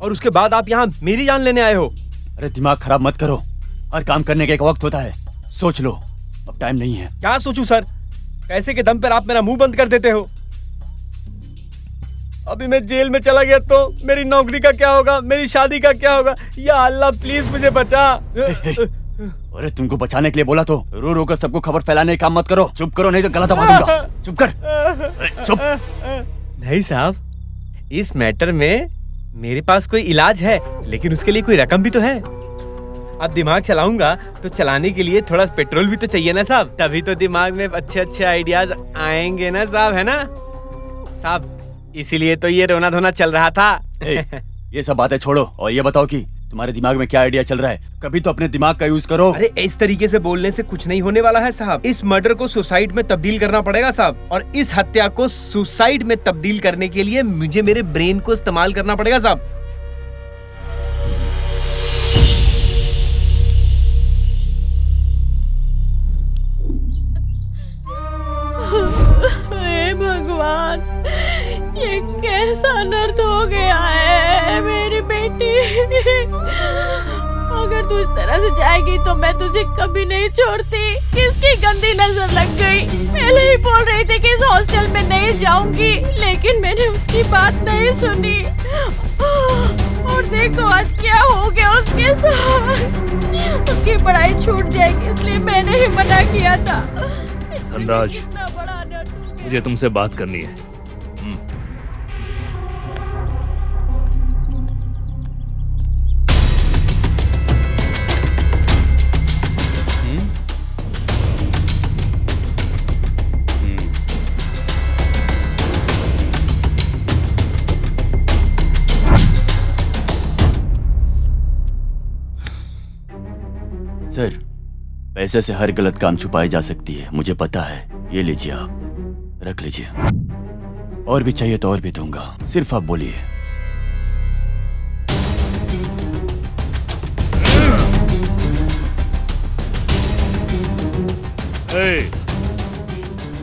और उसके बाद आप यहाँ मेरी जान लेने आए हो। अरे दिमाग खराब मत करो, हर काम करने का एक वक्त होता है, सोच लो, अब टाइम नहीं है। क्या सोचूं सर, पैसे के दम पर आप मेरा मुंह बंद कर देते हो। अभी मैं जेल में चला गया तो मेरी नौकरी का क्या होगा, मेरी शादी का क्या होगा? या अल्लाह प्लीज मुझे बचा। अरे तुमको बचाने के लिए बोला तो रो रो कर सबको खबर फैलाने का काम मत करो। चुप करो नहीं तो गला दबा दूंगा। चुप कर। चुप। नहीं साहब, इस मैटर में मेरे पास कोई इलाज है, लेकिन उसके लिए कोई रकम भी तो है। अब दिमाग चलाऊंगा तो चलाने के लिए थोड़ा पेट्रोल भी तो चाहिए ना साहब, तभी तो दिमाग में अच्छे अच्छे आइडियाज आएंगे ना साहब, है ना साहब? इसीलिए तो ये रोना धोना चल रहा था। ये सब बातें छोड़ो और ये बताओ कि तुम्हारे दिमाग में क्या आइडिया चल रहा है। कभी तो अपने दिमाग का यूज करो। अरे इस तरीके से बोलने से कुछ नहीं होने वाला है साहब। इस मर्डर को सुसाइड में तब्दील करना पड़ेगा साहब, और इस हत्या को सुसाइड में तब्दील करने के लिए मुझे मेरे ब्रेन को इस्तेमाल करना पड़ेगा साहब। हे भगवान, ये कैसा दर्द हो गया है मेरी बेटी। अगर तू इस तरह से जाएगी तो मैं तुझे कभी नहीं छोड़ती। किसकी गंदी नजर लग गई। पहले ही बोल रही थी कि इस हॉस्टल में नहीं जाऊंगी, लेकिन मैंने उसकी बात नहीं सुनी और देखो आज क्या हो गया उसके साथ। उसकी पढ़ाई छूट जाएगी इसलिए मैंने ही मना किया था। धनराज, मुझे तुमसे बात करनी है। सर, पैसे से हर गलत काम छुपाई जा सकती है, मुझे पता है। ये लीजिए, आप रख लीजिए। और भी चाहिए तो और भी दूंगा, सिर्फ आप बोलिए।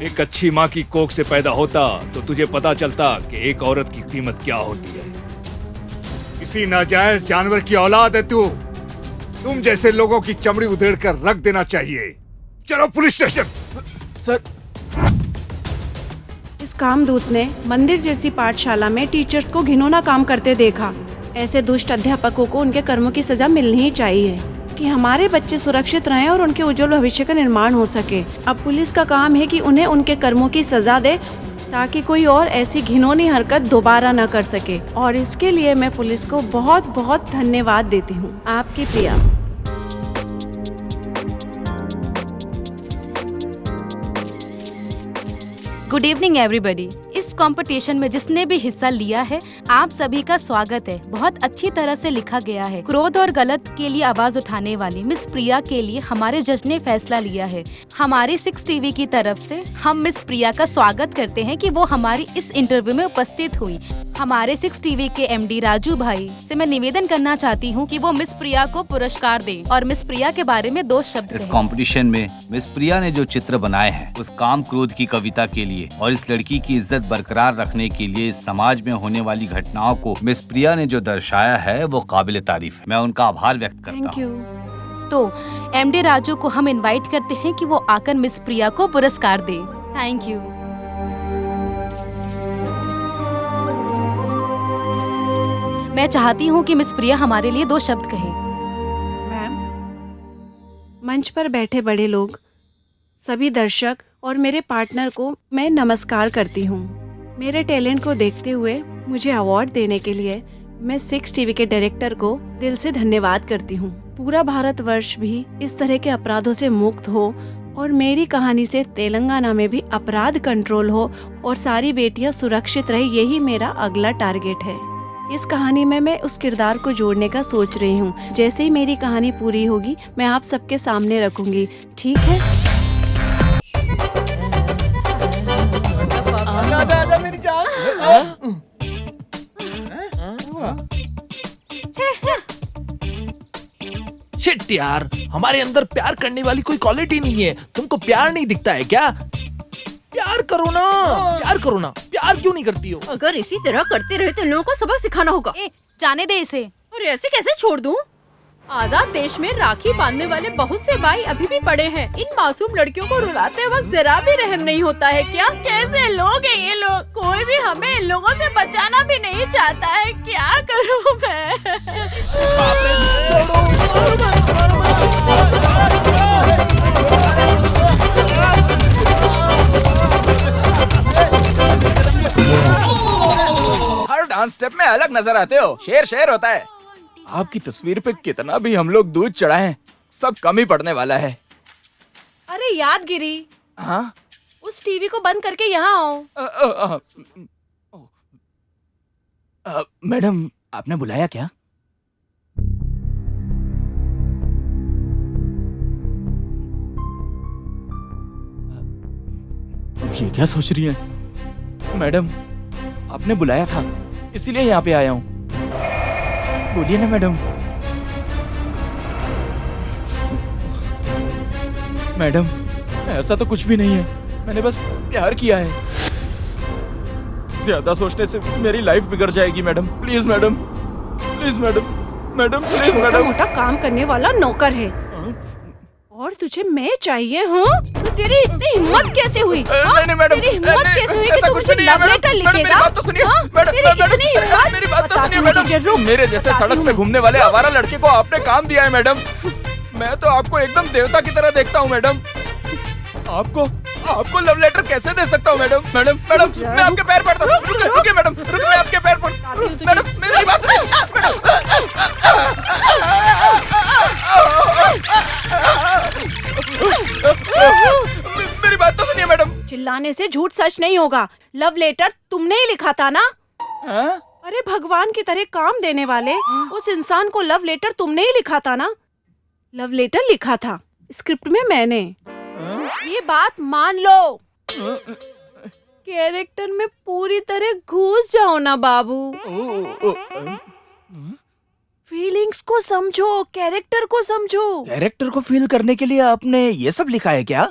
एक अच्छी माँ की कोख से पैदा होता तो तुझे पता चलता कि एक औरत की कीमत क्या होती है। किसी नाजायज जानवर की औलाद है तू। तुम जैसे लोगों की चमड़ी उधेड़ कर रख देना चाहिए। चलो पुलिस स्टेशन। सर, इस कामदूत ने मंदिर जैसी पाठशाला में टीचर्स को घिनौना काम करते देखा। ऐसे दुष्ट अध्यापकों को उनके कर्मों की सजा मिलनी ही चाहिए कि हमारे बच्चे सुरक्षित रहें और उनके उज्जवल भविष्य का निर्माण हो सके। अब पुलिस का काम है कि उन्हें उनके कर्मों की सजा दे ताकि कोई और ऐसी घिनौनी हरकत दोबारा न कर सके। और इसके लिए मैं पुलिस को बहुत बहुत धन्यवाद देती हूँ। आपकी प्रिया। Good evening everybody. इस कंपटीशन में जिसने भी हिस्सा लिया है, आप सभी का स्वागत है। बहुत अच्छी तरह से लिखा गया है। क्रोध और गलत के लिए आवाज उठाने वाली मिस प्रिया के लिए हमारे जज ने फैसला लिया है। हमारी 6 टीवी की तरफ से हम मिस प्रिया का स्वागत करते हैं कि वो हमारी इस इंटरव्यू में उपस्थित हुई। हमारे 6 टीवी के MD राजू भाई से मैं निवेदन करना चाहती हूँ कि वो मिस प्रिया को पुरस्कार दें और मिस प्रिया के बारे में 2 शब्द इस कहें। कंपटीशन में मिस प्रिया ने जो चित्र बनाए हैं उस काम क्रोध की कविता के लिए और इस लड़की की इज्जत बरकरार रखने के लिए इस समाज में होने वाली घटनाओं को मिस प्रिया ने जो दर्शाया है वो काबिल तारीफ है। मैं उनका आभार व्यक्त करता हूँ। तो MD राजू को हम इनवाइट करते हैं कि वो आकर मिस प्रिया को पुरस्कार दे। Thank you. मैं चाहती हूँ कि मिस प्रिया हमारे लिए 2 शब्द कहे। मैम, मंच पर बैठे बड़े लोग, सभी दर्शक और मेरे पार्टनर को मैं नमस्कार करती हूँ। मेरे टैलेंट को देखते हुए मुझे अवार्ड देने के लिए मैं 6 टीवी के डायरेक्टर को दिल से धन्यवाद करती हूँ। पूरा भारतवर्ष भी इस तरह के अपराधों से मुक्त हो और मेरी कहानी से तेलंगाना में भी अपराध कंट्रोल हो और सारी बेटियां सुरक्षित रहे, यही मेरा अगला टारगेट है। इस कहानी में मैं उस किरदार को जोड़ने का सोच रही हूँ। जैसे ही मेरी कहानी पूरी होगी मैं आप सबके सामने रखूंगी, ठीक है? आजा मेरी जान। शिट यार, हमारे अंदर प्यार करने वाली कोई क्वालिटी नहीं है। तुमको प्यार नहीं दिखता है क्या? प्यार करो ना, प्यार करो ना। प्यार क्यों नहीं करती हो? अगर इसी तरह करते रहे तो लोगों को सबक सिखाना होगा। जाने दे इसे। और ऐसे कैसे छोड़ दूं? आजाद देश में राखी बांधने वाले बहुत से भाई अभी भी पड़े हैं। इन मासूम लड़कियों को रुलाते वक्त जरा भी रहम नहीं होता है क्या? कैसे लोग हैं ये लोग? कोई भी हमें इन लोगों से बचाना भी नहीं चाहता है। क्या करूं मैं? हर डांस स्टेप में अलग नजर आते हो। शेर होता है। आपकी तस्वीर पे कितना भी हम लोग दूध चढ़ाएं, सब कम ही पड़ने वाला है। अरे यादगिरी, हाँ? उस टीवी को बंद करके यहाँ आओ। मैडम, आपने बुलाया क्या? ये क्या सोच रही है? मैडम, आपने बुलाया था, इसीलिए यहाँ पे आया हूँ। बोलिए ना मैडम। मैडम, ऐसा तो कुछ भी नहीं है। मैंने बस प्यार किया है। ज्यादा सोचने से मेरी लाइफ बिगड़ जाएगी madam. Please madam, please madam, madam please छोटा मैडम। मोटा काम करने वाला नौकर है और तुझे मैं चाहिए? हाँ, तेरी इतनी हिम्मत कैसे हुई? नहीं मैडम, तेरी हिम्मत कैसे हुई कि ऐसा तू कुछ मुझे नहीं है, लव मैडम। लेटर मैडम, मेरी लिखेगा? बात तो सुनिए। हाँ? मैडम, तेरी मैडम, इतनी हिम्मत? मेरी बात तो बताती सुनिए हूँ मैडम। तुझे, रुक। मेरे जैसे बताती सड़क हूँ पे मैं। घूमने वाले आवारा लड़के को आपने काम दिया है मैडम। मैं तो आपको एकदम देवता की तरह देखता हूँ मैडम। आपको लव लेटर कैसे दे सकता हूँ मैडम? मैडम, मैं आपके पैर पड़ता हूँ। रुकिए मैडम, रुकिए, मैं आपके पैर पड़ता हूँ। मैडम, मेरी बात सुनिए। मेरी बात तो सुनिए मैडम। चिल्लाने से झूठ सच नहीं होगा। लव लेटर तुमने ही लिखा था ना? हाँ? अरे भगवान की तरह काम देने वाले उस इंसान को लव लेटर तुमने ही लिखा था ना? लव लेटर लिखा था स्क्रिप्ट में मैंने। ये बात मान लो। कैरेक्टर में पूरी तरह घुस जाओ ना बाबू। फीलिंग्स को समझो, कैरेक्टर को समझो। कैरेक्टर को फील करने के लिए आपने ये सब लिखा है क्या?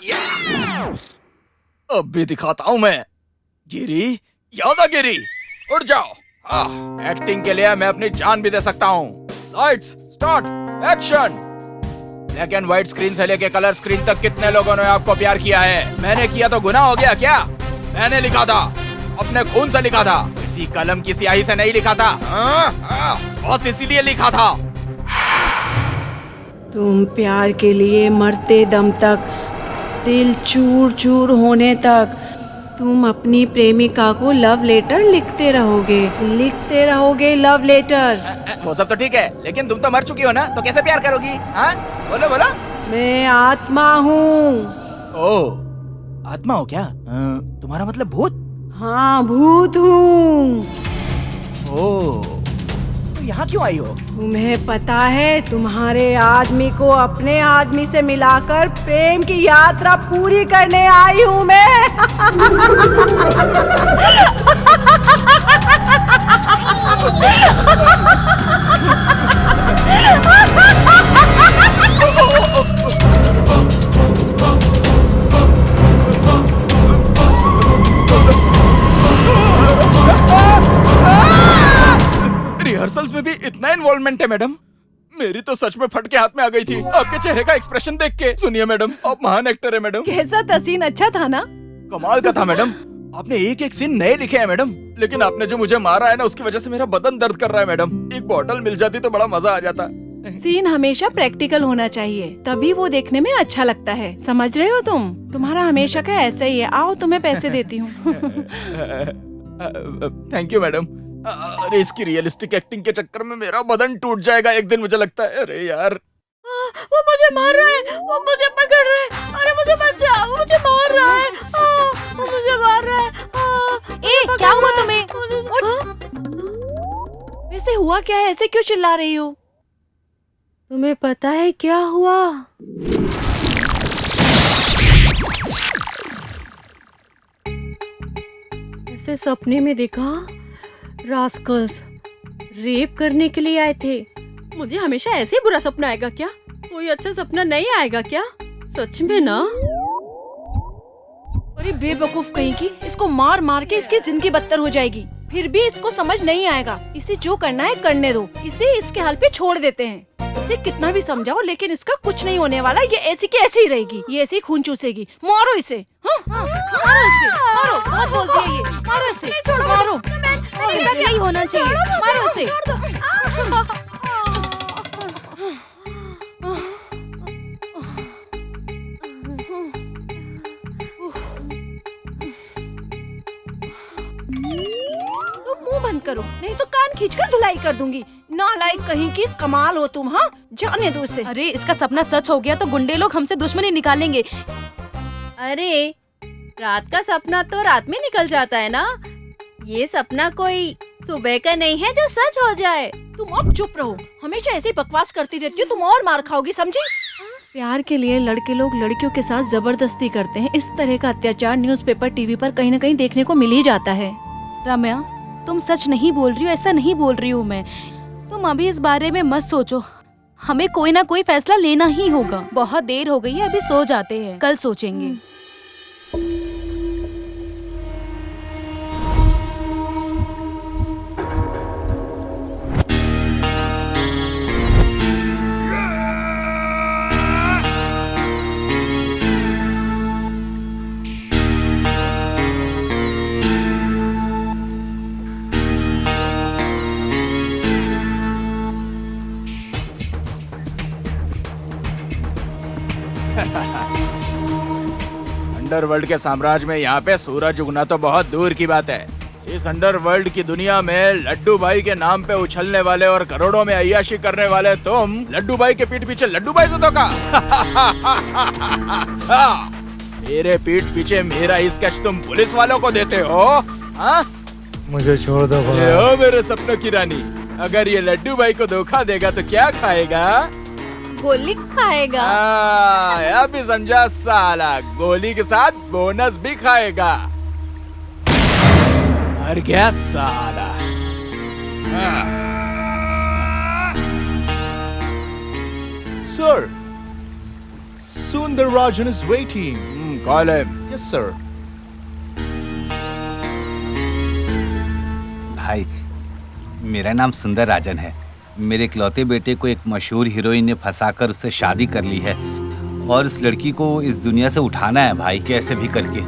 अब भी दिखाता हूँ मैं। गिरी, यादागिरी, उठ जाओ। एक्टिंग के लिए मैं अपनी जान भी दे सकता हूँ। Lights, start, action. Black and white screen से लेके कलर स्क्रीन तक कितने लोगों ने आपको प्यार किया है? मैंने किया तो गुनाह हो गया क्या? मैंने लिखा था, अपने खून से लिखा था, किसी कलम की स्याही से नहीं लिखा था। बस इसीलिए लिखा था। तुम प्यार के लिए मरते दम तक, दिल चूर चूर होने तक तुम अपनी प्रेमिका को लव लेटर लिखते रहोगे लव लेटर। वो सब तो ठीक है, लेकिन तुम तो मर चुकी हो ना, तो कैसे प्यार करोगी? हाँ, बोलो बोलो। मैं आत्मा हूँ। ओह, आत्मा हो क्या? तुम्हारा मतलब भूत? हाँ, भूत हूँ। ओह, तो यहाँ क्यों आई हो? तुम्हें पता है, तुम्हारे आदमी को अपने आदमी से मिलाकर प्रेम की यात्रा पूरी करने आई हूँ मैं। रिहर्सल्स में भी इतना इन्वॉल्वमेंट है मैडम? मेरी तो सच में फट के हाथ में आ गई थी आपके चेहरे का एक्सप्रेशन देख के। सुनिए मैडम, आप महान एक्टर है मैडम। कैसा था सीन? अच्छा था ना? कमाल का था मैडम। आपने एक एक सीन नए लिखे हैं मैडम, लेकिन आपने जो मुझे मारा है ना उसकी वजह से मेरा बदन दर्द कर रहा है मैडम। एक बॉटल मिल जाती तो बड़ा मजा आ जाता। सीन हमेशा प्रैक्टिकल होना चाहिए, तभी वो देखने में अच्छा लगता है। समझ रहे हो तुम? तुम्हारा हमेशा का ऐसा ही है। आओ तुम्हें पैसे देती हूँ। Thank you madam. अरे इसकी रियलिस्टिक एक्टिंग के चक्कर में मेरा बदन टूट जाएगा एक दिन, मुझे लगता है। अरे यार वो मुझे मार रहा है, वो मुझे पकड़ रहा है। अरे मुझे बचा, वो मुझे मार रहा है। वो मुझे मार रहा है। ए, क्या हुआ तुम्हें? वैसे हुआ क्या है? ऐसे क्यों चिल्ला रही हो? तुम्हें पता है क्या हुआ? ऐसे सपने में देखा, रास्कल्स रेप करने के लिए आए थे। मुझे हमेशा ऐसे ही बुरा सपना आएगा क्या? कोई अच्छा सपना नहीं आएगा क्या? सच में ना? अरे बेवकूफ कहीं की, इसको मार मार के इसकी जिंदगी बदतर हो जाएगी। फिर भी इसको समझ नहीं आएगा। इसे जो करना है करने दो, इसे इसके हाल पे छोड़ देते हैं। इसे कितना भी समझाओ लेकिन इसका कुछ नहीं होने वाला। ये ऐसी की ऐसी ही रहेगी, ये ऐसी खून चूसेगी। मारो इसे। हाँ? मारो इसे, मारो। बहुत बोलती है ये। मारो इसे, मारो। इसके साथ यही होना चाहिए। मारो इसे। मुंह बंद करो, नहीं तो कान खींचकर धुलाई कर दूंगी। नालायक कहीं की, कमाल हो तुम। हाँ, जाने दो इसे। अरे इसका सपना सच हो गया तो गुंडे लोग हमसे दुश्मनी निकालेंगे। अरे रात का सपना तो रात में निकल जाता है ना। ये सपना कोई सुबह का नहीं है जो सच हो जाए। तुम अब चुप रहो, हमेशा ऐसे ही बकवास करती रहती हो। तुम और मार खाओगी, समझी? प्यार के लिए लड़के लोग लड़कियों के साथ जबरदस्ती करते हैं। इस तरह का अत्याचार न्यूज़पेपर, टीवी पर कहीं न कहीं देखने को मिल ही जाता है। रम्या, तुम सच नहीं बोल रही हो, ऐसा नहीं बोल रही हूँ मैं। तुम अभी इस बारे में मत सोचो, हमें कोई ना कोई फैसला लेना ही होगा। बहुत देर हो गई है, अभी सो जाते हैं, कल सोचेंगे। अंडरवर्ल्ड के साम्राज्य में यहाँ पे सूरज उगना तो बहुत दूर की बात है। इस अंडरवर्ल्ड की दुनिया में लड्डू भाई के नाम पे उछलने वाले और करोड़ों में अय्याशी करने वाले तुम लड्डू भाई के पीठ पीछे लड्डू भाई से धोखा। मेरे पीठ पीछे मेरा ही स्केच तुम पुलिस वालों को देते हो? हाँ? मुझे छोड़ दो ये हो मेरे सपनों की रानी। अगर ये लड्डू भाई को धोखा देगा तो क्या खाएगा? गोली खाएगा। अभी समझा साला, गोली के साथ बोनस भी खाएगा। मर गया साला। Sir, Sundararajan is waiting. Call him. Yes, sir. भाई, मेरा नाम सुंदर राजन है। मेरे इकलौते बेटे को एक मशहूर हीरोइन ने फंसाकर उससे शादी कर ली है और इस लड़की को इस दुनिया से उठाना है भाई, कैसे भी करके।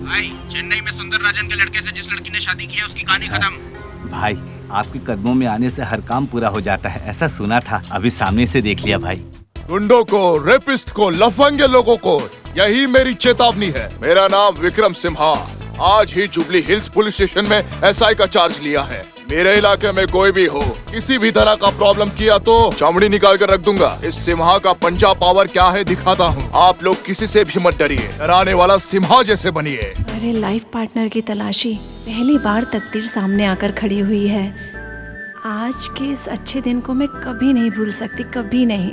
भाई, चेन्नई में सुंदर राजन के लड़के से जिस लड़की ने शादी की है उसकी कहानी खत्म। भाई, आपके कदमों में आने से हर काम पूरा हो जाता है, ऐसा सुना था। अभी सामने से देख लिया भाई। गुंडों को, रेपिस्ट को, लफंगे लोगों को यही मेरी चेतावनी है। मेरा नाम विक्रम सिम्हा। आज ही जुबली हिल्स पुलिस स्टेशन में एसआई का चार्ज लिया है। मेरे इलाके में कोई भी हो, किसी भी तरह का प्रॉब्लम किया तो चमड़ी निकाल कर रख दूंगा। इस सिम्हा का पंजा पावर क्या है दिखाता हूँ। आप लोग किसी से भी मत डरिए, डराने वाला सिम्हा जैसे बनिए। अरे लाइफ पार्टनर की तलाशी पहली बार तकदीर सामने आकर खड़ी हुई है। आज के इस अच्छे दिन को मैं कभी नहीं भूल सकती, कभी नहीं।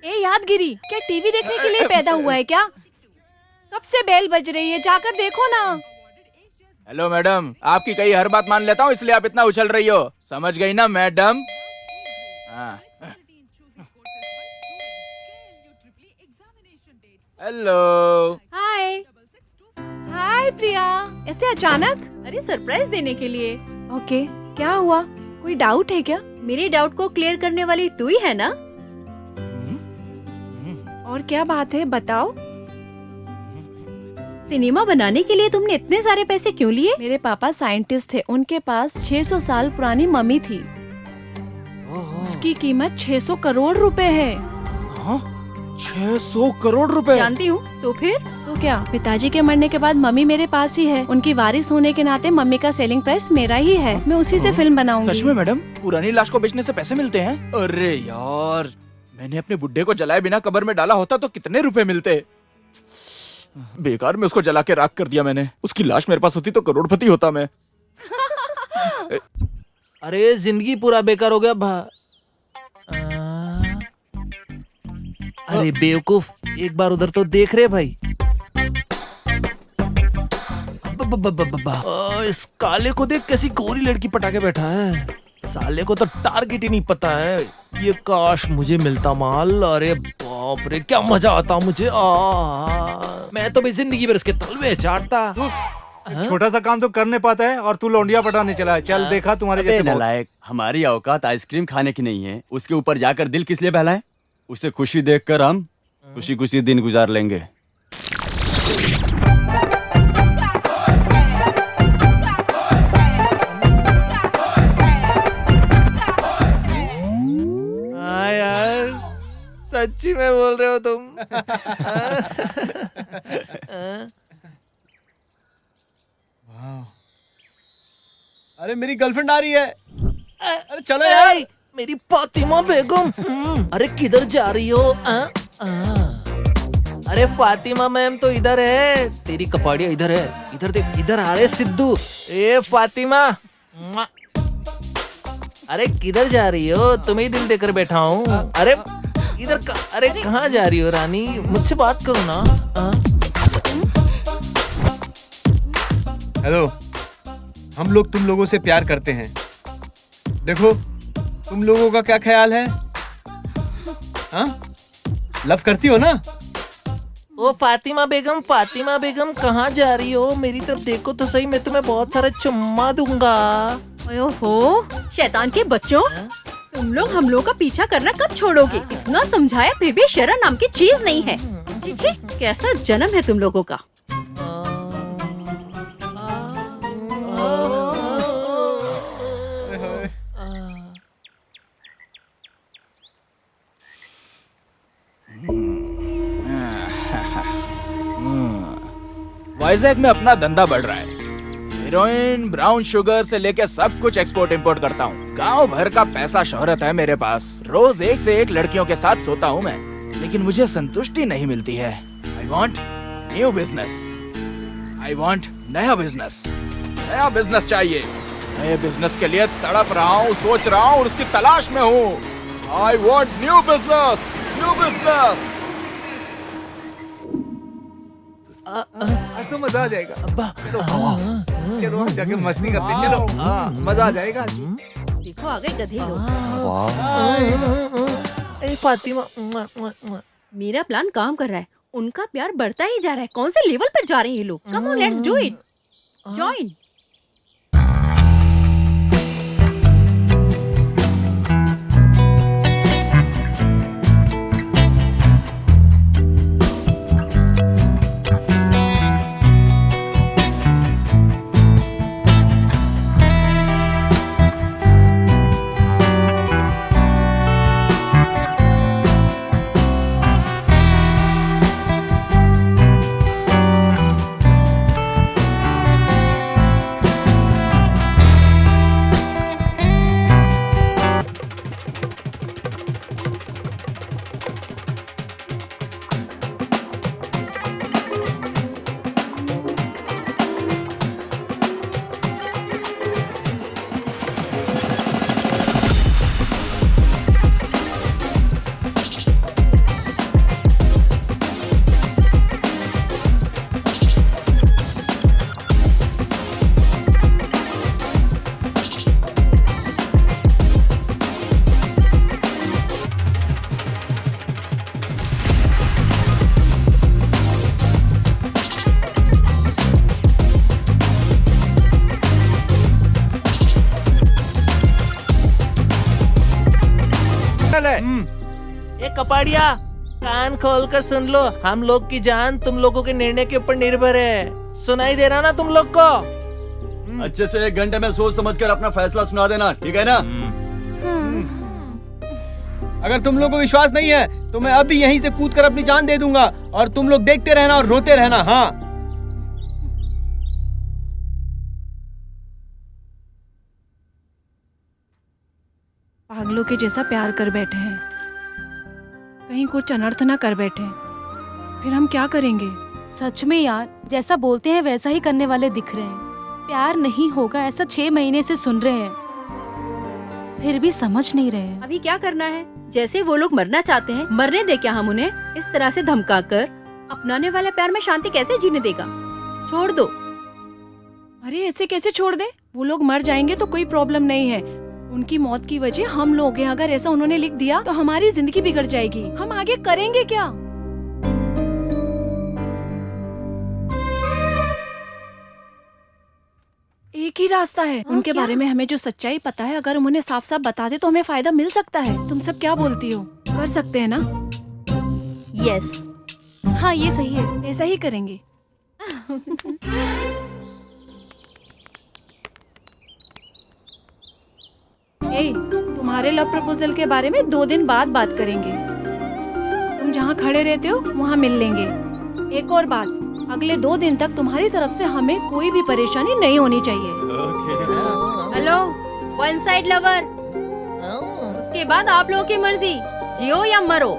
ए यादगिरी, क्या टीवी देखने के लिए पैदा हुआ है क्या? कब से बेल बज रही है, जाकर देखो ना। हेलो मैडम, आपकी कई हर बात मान लेता हूँ इसलिए आप इतना उछल रही हो। समझ गई ना मैडम? हेलो। हाय। हाय प्रिया, ऐसे अचानक? अरे सरप्राइज देने के लिए। ओके, क्या हुआ? कोई डाउट है क्या? मेरे डाउट को क्लियर करने वाली तू ही है ना? और क्या बात है, बताओ। सिनेमा बनाने के लिए तुमने इतने सारे पैसे क्यों लिए? मेरे पापा साइंटिस्ट थे, उनके पास 600 साल पुरानी मम्मी थी। उसकी कीमत 600 करोड़ रुपए है। 600 करोड़ रुपए? जानती हूँ। तो फिर? तो क्या, पिताजी के मरने के बाद मम्मी मेरे पास ही है। उनकी वारिस होने के नाते मम्मी का सेलिंग प्राइस मेरा ही है। मैं उसी से फिल्म बनाऊंगी। सच में मैडम, पुरानी लाश को बेचने से पैसे मिलते हैं? अरे यार, मैंने अपने बुड्ढे को जलाए बिना कब्र में डाला होता तो कितने रुपए मिलते। बेकार में उसको जला के राख कर दिया मैंने। उसकी लाश मेरे पास होती तो करोड़पति होता मैं। अरे जिंदगी पूरा बेकार हो गया अरे बेवकूफ, एक बार उधर तो देख रहे भाई। इस काले को देख, कैसी गोरी लड़की पटा के बैठा है। साले को तो टारगेट ही नहीं पता है। ये काश मुझे मिलता माल। अरे बाप रे, क्या मजा आता मुझे। मैं तो भी जिंदगी भर इसके तलवे चाटता। छोटा सा काम तो कर नहीं पाता है और तू लौंडिया पटाने चला है। चल देखा तुम्हारे जैसे नालायक, हमारी औकात आइसक्रीम खाने की नहीं है। उसके ऊपर जाकर दिल किस लिए बहलाएं? उसे खुशी देखकर हम खुशी खुशी दिन गुजार लेंगे। हाँ यार, सच्ची में बोल रहे हो तुम? अरे मेरी गर्लफ्रेंड आ रही है। अरे चलो यार। मेरी फातिमा बेगम। अरे किधर जा रही हो? अरे फातिमा मैम तो इधर है। तेरी कपाड़िया इधर है। इधर देख, इधर आ रहे सिद्धू। ए फातिमा, अरे किधर जा रही हो? तुम्हें ही दिल देकर बैठा हूँ। अरे इधर अरे कहाँ जा रही हो रानी? मुझसे बात करो ना। हेलो, हम लोग तुम लोगों से प्यार करते हैं। देखो, तुम लोगों का क्या ख्याल है? हाँ, लव करती हो ना? ओ फातिमा बेगम कहाँ जा रही हो? मेरी तरफ देखो तो सही, मैं तुम्हें बहुत सारा चुम्मा दूंगा। ओहो, शैतान के बच्चों, तुम लोग हम लोग का पीछा करना कब छोड़ोगे? इतना समझाया फिर भी शर्म नाम की चीज नहीं है। छी, कैसा जन्म है तुम लोगों का। वाइजैक में अपना धंधा बढ़ रहा है। हीरोइन, ब्राउन शुगर से लेके सब कुछ एक्सपोर्ट इंपोर्ट करता हूँ। गांव भर का पैसा शोहरत है मेरे पास। रोज एक से एक लड़कियों के साथ सोता हूँ मैं, लेकिन मुझे संतुष्टि नहीं मिलती है। I want new business. I want नया बिजनेस। नया बिजनेस चाहिए। नए बिजनेस के लिए तड़प रहा हूँ, सोच रहा हूँ और उसकी तलाश में हूँ। I want new business, new business. आज तो मजा आ जाएगा। चलो हम जाके मस्ती करते हैं। चलो मजा आ जाएगा। देखो आ गए गधे लोग। ए फातिमा, मेरा प्लान काम कर रहा है। उनका प्यार बढ़ता ही जा रहा है। कौन से लेवल पर जा रहे हैं ये लोग? Come on, let's do it. Join. ये कपाड़िया, कान खोलकर सुन लो, हम लोग की जान तुम लोगों के निर्णय के ऊपर निर्भर है। सुनाई दे रहा ना तुम लोग को? अच्छे से 1 घंटे में सोच समझ कर अपना फैसला सुना देना, ठीक है ना? अगर तुम लोगों को विश्वास नहीं है तो मैं अभी यहीं से कूद कर अपनी जान दे दूंगा और तुम लोग देखते रहना और रोते रहना। हाँ, पागलों के जैसा प्यार कर बैठे हैं, कहीं कुछ अनर्थ ना कर बैठे, फिर हम क्या करेंगे? सच में यार, जैसा बोलते हैं वैसा ही करने वाले दिख रहे हैं। प्यार नहीं होगा ऐसा 6 महीने से सुन रहे हैं, फिर भी समझ नहीं रहे हैं। अभी क्या करना है? जैसे वो लोग मरना चाहते हैं, मरने दे क्या हम उन्हें? इस तरह से धमकाकर अपनाने वाले प्यार में शांति कैसे जीने देगा? छोड़ दो। अरे ऐसे कैसे छोड़ दे? वो लोग मर जाएंगे तो कोई प्रॉब्लम नहीं है, उनकी मौत की वजह हम लोग हैं। अगर ऐसा उन्होंने लिख दिया तो हमारी जिंदगी बिगड़ जाएगी, हम आगे करेंगे क्या? एक ही रास्ता है, उनके बारे में हमें जो सच्चाई पता है, अगर उन्हें साफ साफ बता दे तो हमें फायदा मिल सकता है। तुम सब क्या बोलती हो? कर सकते हैं ना? यस, हाँ ये सही है, ऐसा ही करेंगे। तुम्हारे लव प्रपोजल के बारे में 2 दिन बाद बात करेंगे। तुम जहाँ खड़े रहते हो वहाँ मिल लेंगे। एक और बात, अगले 2 दिन तक तुम्हारी तरफ से हमें कोई भी परेशानी नहीं होनी चाहिए। हेलो वन साइड लवर, उसके बाद आप लोगों की मर्जी, जियो या मरो।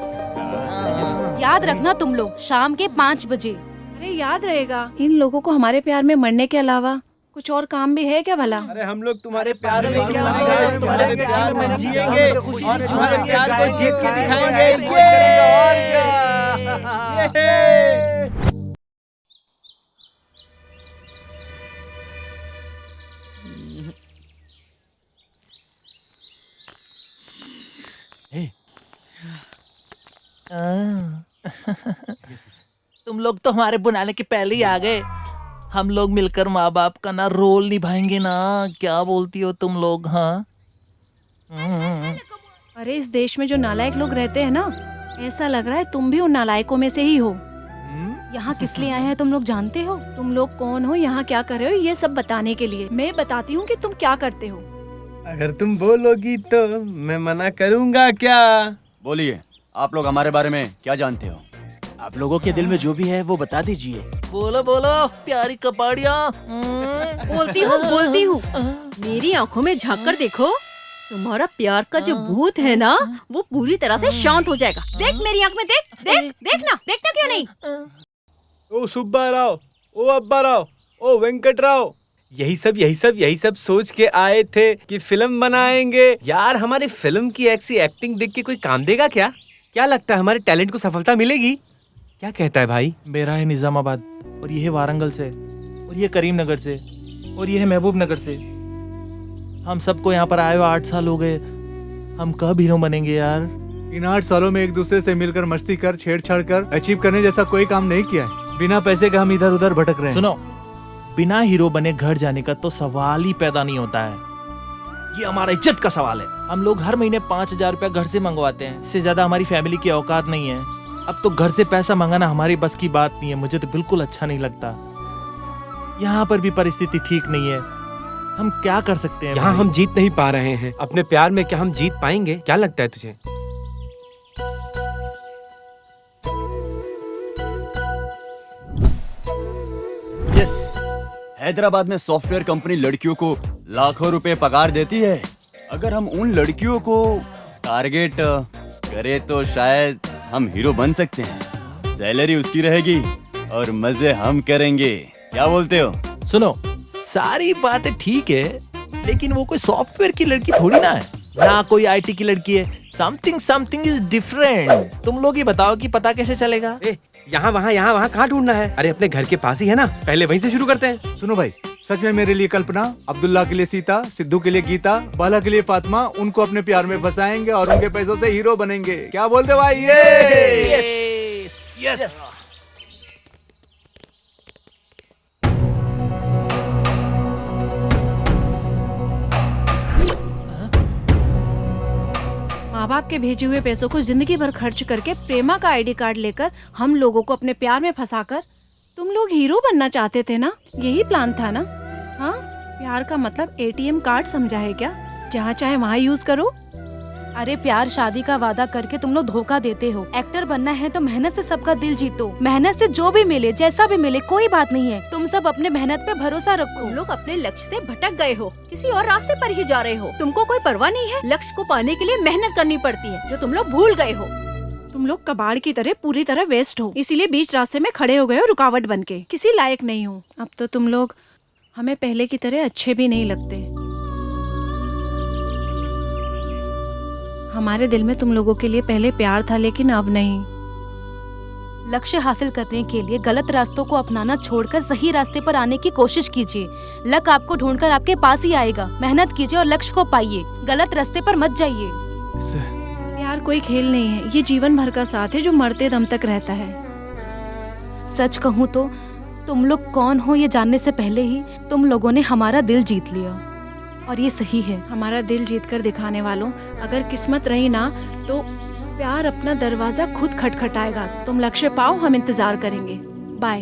याद रखना तुम लोग, शाम के 5 बजे। अरे याद रहेगा। इन लोगों को हमारे प्यार में मरने के अलावा कुछ और काम भी है क्या भला? अरे हम लोग तुम्हारे प्यार में तुम्हारे प्यार में जिएंगे और तुम्हारे प्यार को जीत के दिखाएंगे। तुम लोग तो हमारे बुलाने के पहले ही आ गए। हम लोग मिलकर माँ बाप का ना रोल निभाएंगे ना, क्या बोलती हो तुम लोग? हाँ, अरे इस देश में जो नालायक लोग रहते हैं ना, ऐसा लग रहा है तुम भी उन नालायकों में से ही हो। यहाँ किस लिए आए हैं तुम लोग जानते हो? तुम लोग कौन हो, यहाँ क्या कर रहे हो, ये सब बताने के लिए। मैं बताती हूँ कि तुम क्या करते हो। अगर तुम बोलोगी तो मैं मना करूँगा क्या? बोलिए, आप लोग हमारे बारे में क्या जानते हो? आप लोगों के दिल में जो भी है वो बता दीजिए। बोलो बोलो प्यारी कपाड़िया। बोलती हूँ। मेरी आंखों में झांक कर देखो, तुम्हारा प्यार का जो भूत है ना, वो पूरी तरह से शांत हो जाएगा। देख मेरी आंख में, देखना, देखता क्यों नहीं? ओ सुब्बा राव, ओ अब्बा राव, ओ वेंकट राव, यही सब सोच के आए थे कि फिल्म बनाएंगे। यार हमारी फिल्म की ऐसी एक्टिंग देख के कोई काम देगा क्या? क्या लगता है हमारे टैलेंट को सफलता मिलेगी? क्या कहता है भाई? मेरा है निजामाबाद, और ये है वारंगल से, और ये करीम नगर से, और ये है महबूब नगर से। हम सबको यहाँ पर आए हुए 8 साल हो गए। हम कब हीरो बनेंगे यार? इन 8 सालों में एक दूसरे से मिलकर मस्ती कर, छेड़छाड़ कर अचीव करने जैसा कोई काम नहीं किया है। बिना पैसे के हम इधर उधर भटक रहे हैं। सुनो, बिना हीरो बने घर जाने का तो सवाल ही पैदा नहीं होता है। ये हमारा इज्जत का सवाल है। हम लोग हर महीने 5,000 रुपया घर से मंगवाते हैं, इससे ज्यादा हमारी फैमिली की औकात नहीं है। अब तो घर से पैसा मंगाना हमारी बस की बात नहीं है। मुझे तो बिल्कुल अच्छा नहीं लगता। यहाँ पर भी परिस्थिति ठीक नहीं है, हम क्या कर सकते हैं? यहाँ हम जीत नहीं पा रहे हैं अपने प्यार में, क्या हम जीत पाएंगे? क्या लगता है तुझे? यस, हैदराबाद में सॉफ्टवेयर कंपनी लड़कियों को लाखों रुपए पगार देती है। अगर हम उन लड़कियों को टारगेट करें तो शायद हम हीरो बन सकते हैं। सैलरी उसकी रहेगी और मजे हम करेंगे। क्या बोलते हो? सुनो, सारी बातें ठीक है, लेकिन वो कोई सॉफ्टवेयर की लड़की थोड़ी ना है, ना कोई आईटी की लड़की है। Something is different. तुम लोग ही बताओ कि पता कैसे चलेगा? यहाँ वहाँ कहाँ ढूंढना है? अरे अपने घर के पास ही है ना, पहले वहीं से शुरू करते हैं। सुनो भाई, सच में मेरे लिए कल्पना, अब्दुल्ला के लिए सीता, सिद्धू के लिए गीता, बाला के लिए फातिमा, उनको अपने प्यार में फंसाएंगे और उनके पैसों से हीरो बनेंगे। क्या बोलते भाई? यस। माँ बाप के भेजे हुए पैसों को जिंदगी भर खर्च करके प्रेमा का आईडी कार्ड लेकर हम लोगों को अपने प्यार में फंसाकर तुम लोग हीरो बनना चाहते थे ना? यही प्लान था ना? हाँ, प्यार का मतलब एटीएम कार्ड समझा है क्या? जहाँ चाहे वहाँ यूज करो। अरे प्यार शादी का वादा करके तुम लोग धोखा देते हो। एक्टर बनना है तो मेहनत से सबका दिल जीतो। मेहनत से जो भी मिले, जैसा भी मिले, कोई बात नहीं है। तुम सब अपने मेहनत पे भरोसा रखो। तुम लोग अपने लक्ष्य से भटक गए हो, किसी और रास्ते पर ही जा रहे हो। तुमको कोई परवाह नहीं है। लक्ष्य को पाने के लिए मेहनत करनी पड़ती है, जो तुम लोग भूल गए हो। तुम लोग कबाड़ की तरह पूरी तरह वेस्ट हो, इसीलिए बीच रास्ते में खड़े हो गए हो रुकावट बन के। किसी लायक नहीं हो। अब तो तुम लोग हमें पहले की तरह अच्छे भी नहीं लगते। हमारे दिल में तुम लोगों के लिए पहले प्यार था, लेकिन अब नहीं। लक्ष्य हासिल करने के लिए गलत रास्तों को अपनाना छोड़कर सही रास्ते पर आने की कोशिश कीजिए। लक आपको ढूंढकर आपके पास ही आएगा। मेहनत कीजिए और लक्ष्य को पाइए। गलत रास्ते पर मत जाइए। प्यार कोई खेल नहीं है, ये जीवन भर का साथ है जो मरते दम तक रहता है। सच कहूँ तो तुम लोग कौन हो ये जानने से पहले ही तुम लोगों ने हमारा दिल जीत लिया, और ये सही है। हमारा दिल जीत कर दिखाने वालों, अगर किस्मत रही ना तो प्यार अपना दरवाजा खुद खटखटाएगा। तुम लक्ष्य पाओ, हम इंतजार करेंगे। बाय।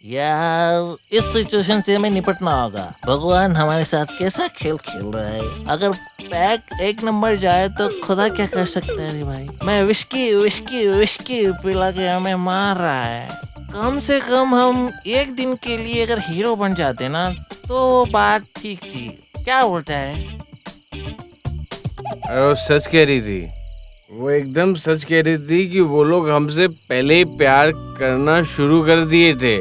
यार इस सिचुएशन से हमें निपटना होगा। भगवान हमारे साथ कैसा खेल खेल रहा है। अगर पैक 1 नंबर जाए तो खुदा क्या कर सकता है रे भाई। मैं विस्की विस्की विस्की पिला के हमें मार रहा है। कम से कम हम एक दिन के लिए अगर हीरो बन जाते ना तो वो बात ठीक थी। क्या बोलता है? अरे वो सच कह रही थी। वो एकदम सच कह रही थी कि वो लोग हमसे पहले ही प्यार करना शुरू कर दिए थे,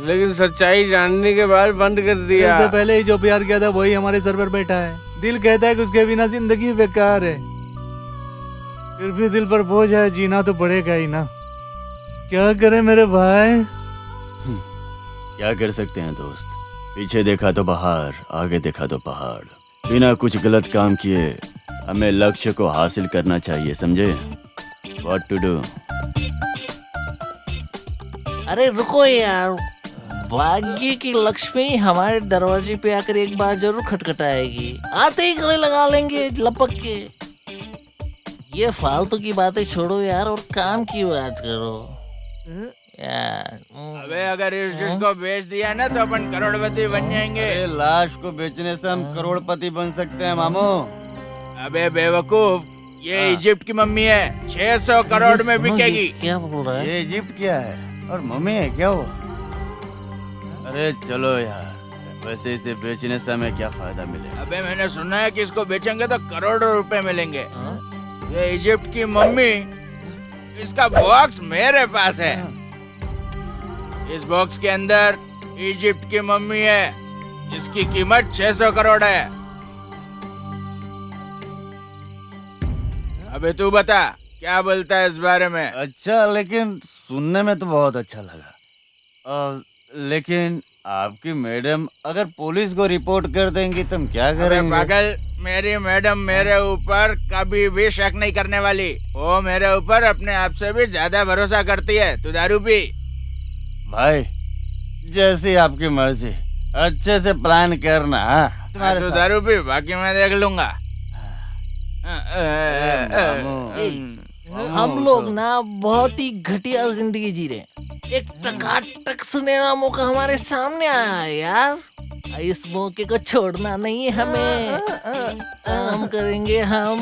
लेकिन सच्चाई जानने के बाद बंद कर दिया। इससे पहले ही जो प्यार किया था वही हमारे सर पर बैठा है। दिल कहता है कि उसके बिना जिंदगी बेकार है, फिर भी दिल पर बोझ है, जीना तो पड़ेगा ही ना। क्या करे मेरे भाई? क्या कर सकते हैं दोस्त। पीछे देखा तो बाहर, आगे देखा तो पहाड़। बिना कुछ गलत काम किए हमें लक्ष्य को हासिल करना चाहिए, समझे? What to do? अरे रुको यार, भाग्य की लक्ष्मी हमारे दरवाजे पे आकर एक बार जरूर खटखटाएगी। आते ही गले लगा लेंगे लपक के। ये फालतू की बातें छोड़ो यार और काम की बात करो यार। अबे अगर इस डिश को बेच दिया ना तो अपन करोड़पति बन जाएंगे। लाश को बेचने से हम करोड़पति बन सकते हैं मामू। अबे बेवकूफ, ये इजिप्ट की मम्मी है, 600 करोड़ में बिकेगी। क्या बोल रहा है? ये इजिप्ट क्या है और मम्मी है क्या वो? अरे चलो यार, वैसे इसे बेचने से हमें क्या फायदा मिलेगा? अबे मैंने सुना है कि इसको बेचेंगे तो करोड़ों रुपए मिलेंगे। ये इजिप्ट की मम्मी, इसका बॉक्स मेरे पास है। इस बॉक्स के अंदर इजिप्ट की मम्मी है जिसकी कीमत 600 करोड़ है। अबे तू बता क्या बोलता है इस बारे में? अच्छा, लेकिन सुनने में तो बहुत अच्छा लगा। लेकिन आपकी मैडम अगर पुलिस को रिपोर्ट कर देंगी तुम क्या करेंगे? पागल, मेरी मैडम मेरे ऊपर कभी भी शक नहीं करने वाली। वो मेरे ऊपर अपने आप से भी ज्यादा भरोसा करती है। तू दारू पी। भाई जैसी आपकी मर्जी, अच्छे से प्लान करना। तुम्हारे तू साथ। दारू पी, बाकी मैं देख लूंगा। हम लोग ना बहुत ही घटिया जिंदगी जी रहे हैं। एक टकाटक सुनहरा मौका हमारे सामने आया है यार। इस मौके को छोड़ना नहीं है हमें। काम करेंगे हम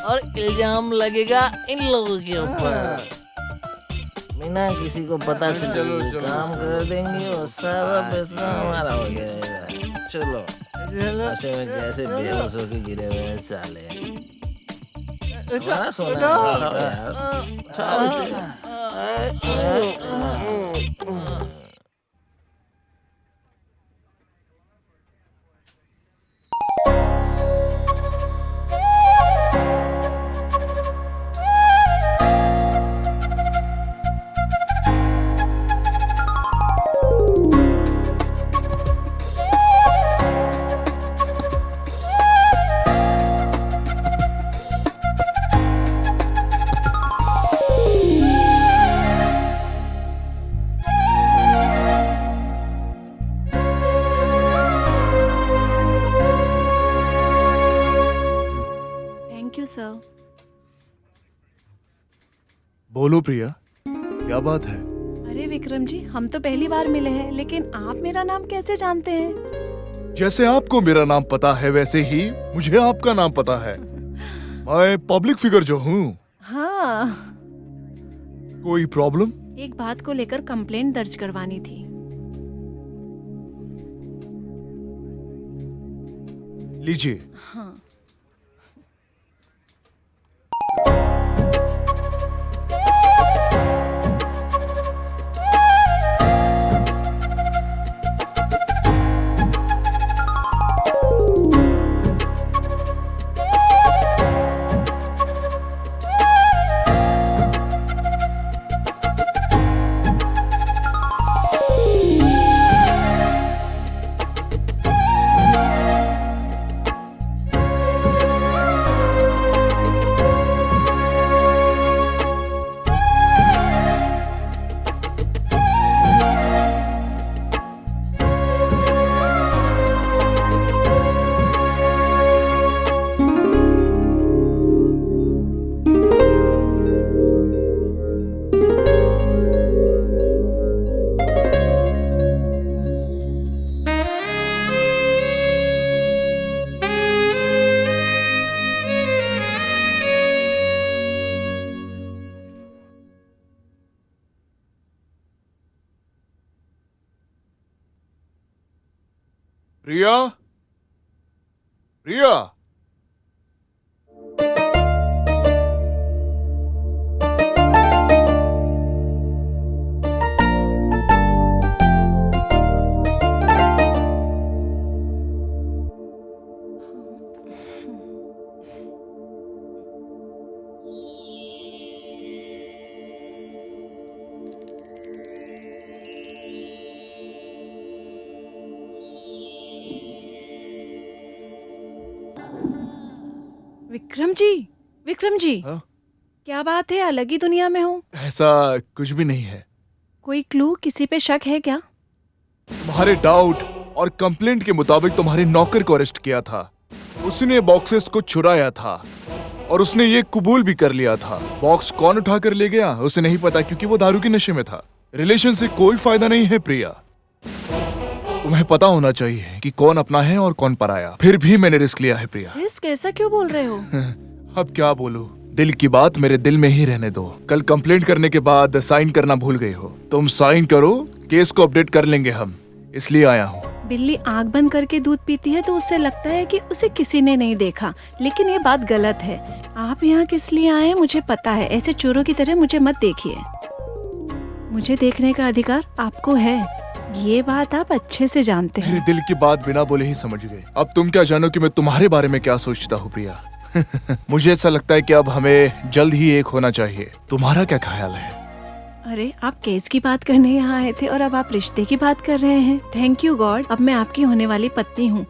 और इल्जाम लगेगा इन लोगों के ऊपर। बिना किसी को पता चले काम कर देंगे और सारा पैसा हमारा हो जाएगा। चलो नशे में कैसे बेहोश होके गिरे हुए हैं साले। हमारा सोना है यार। उठाओ इसे। बोलो प्रिया, क्या बात है? अरे विक्रम जी, हम तो पहली बार मिले हैं, लेकिन आप मेरा नाम कैसे जानते हैं? जैसे आपको मेरा नाम पता है वैसे ही मुझे आपका नाम पता है। मैं पब्लिक फिगर जो हूँ। हाँ। कोई प्रॉब्लम? एक बात को लेकर कंप्लेंट दर्ज करवानी थी। लीजिए। हाँ। प्रिया, प्रिया, विक्रम जी, विक्रम जी। हाँ? क्या बात है, अलग ही दुनिया में हो? ऐसा कुछ भी नहीं है। कोई क्लू, किसी पे शक है क्या? तुम्हारे डाउट और कंप्लेंट के मुताबिक तुम्हारे नौकर को अरेस्ट किया था। उसने बॉक्सेस को चुराया था और उसने ये कबूल भी कर लिया था। बॉक्स कौन उठा कर ले गया उसे नहीं पता, क्योंकि वो दारू के नशे में था। रिलेशन से कोई फायदा नहीं है प्रिया। तुम्हें पता होना चाहिए कि कौन अपना है और कौन पराया। फिर भी मैंने रिस्क लिया है प्रिया। रिस्क? ऐसा क्यों बोल रहे हो? अब क्या बोलूं? दिल की बात मेरे दिल में ही रहने दो। कल कंप्लेंट करने के बाद साइन करना भूल गई हो। तुम साइन करो, केस को अपडेट कर लेंगे हम, इसलिए आया हूँ। बिल्ली आंख बंद करके दूध पीती है तो उससे लगता है कि उसे किसी ने नहीं देखा, लेकिन ये बात गलत है। आप यहाँ किस लिए आए मुझे पता है। ऐसे चोरों की तरह मुझे मत देखिए। मुझे देखने का अधिकार आपको है, ये बात आप अच्छे से जानते हैं। मेरे दिल की बात बिना बोले ही समझ गए। अब तुम क्या जानो कि मैं तुम्हारे बारे में क्या सोचता हूँ प्रिया। मुझे ऐसा लगता है कि अब हमें जल्द ही एक होना चाहिए। तुम्हारा क्या ख्याल है? अरे, आप केस की बात करने यहाँ आए थे और अब आप रिश्ते की बात कर रहे हैं। थैंक यू गॉड, अब मैं आपकी होने वाली पत्नी हूँ।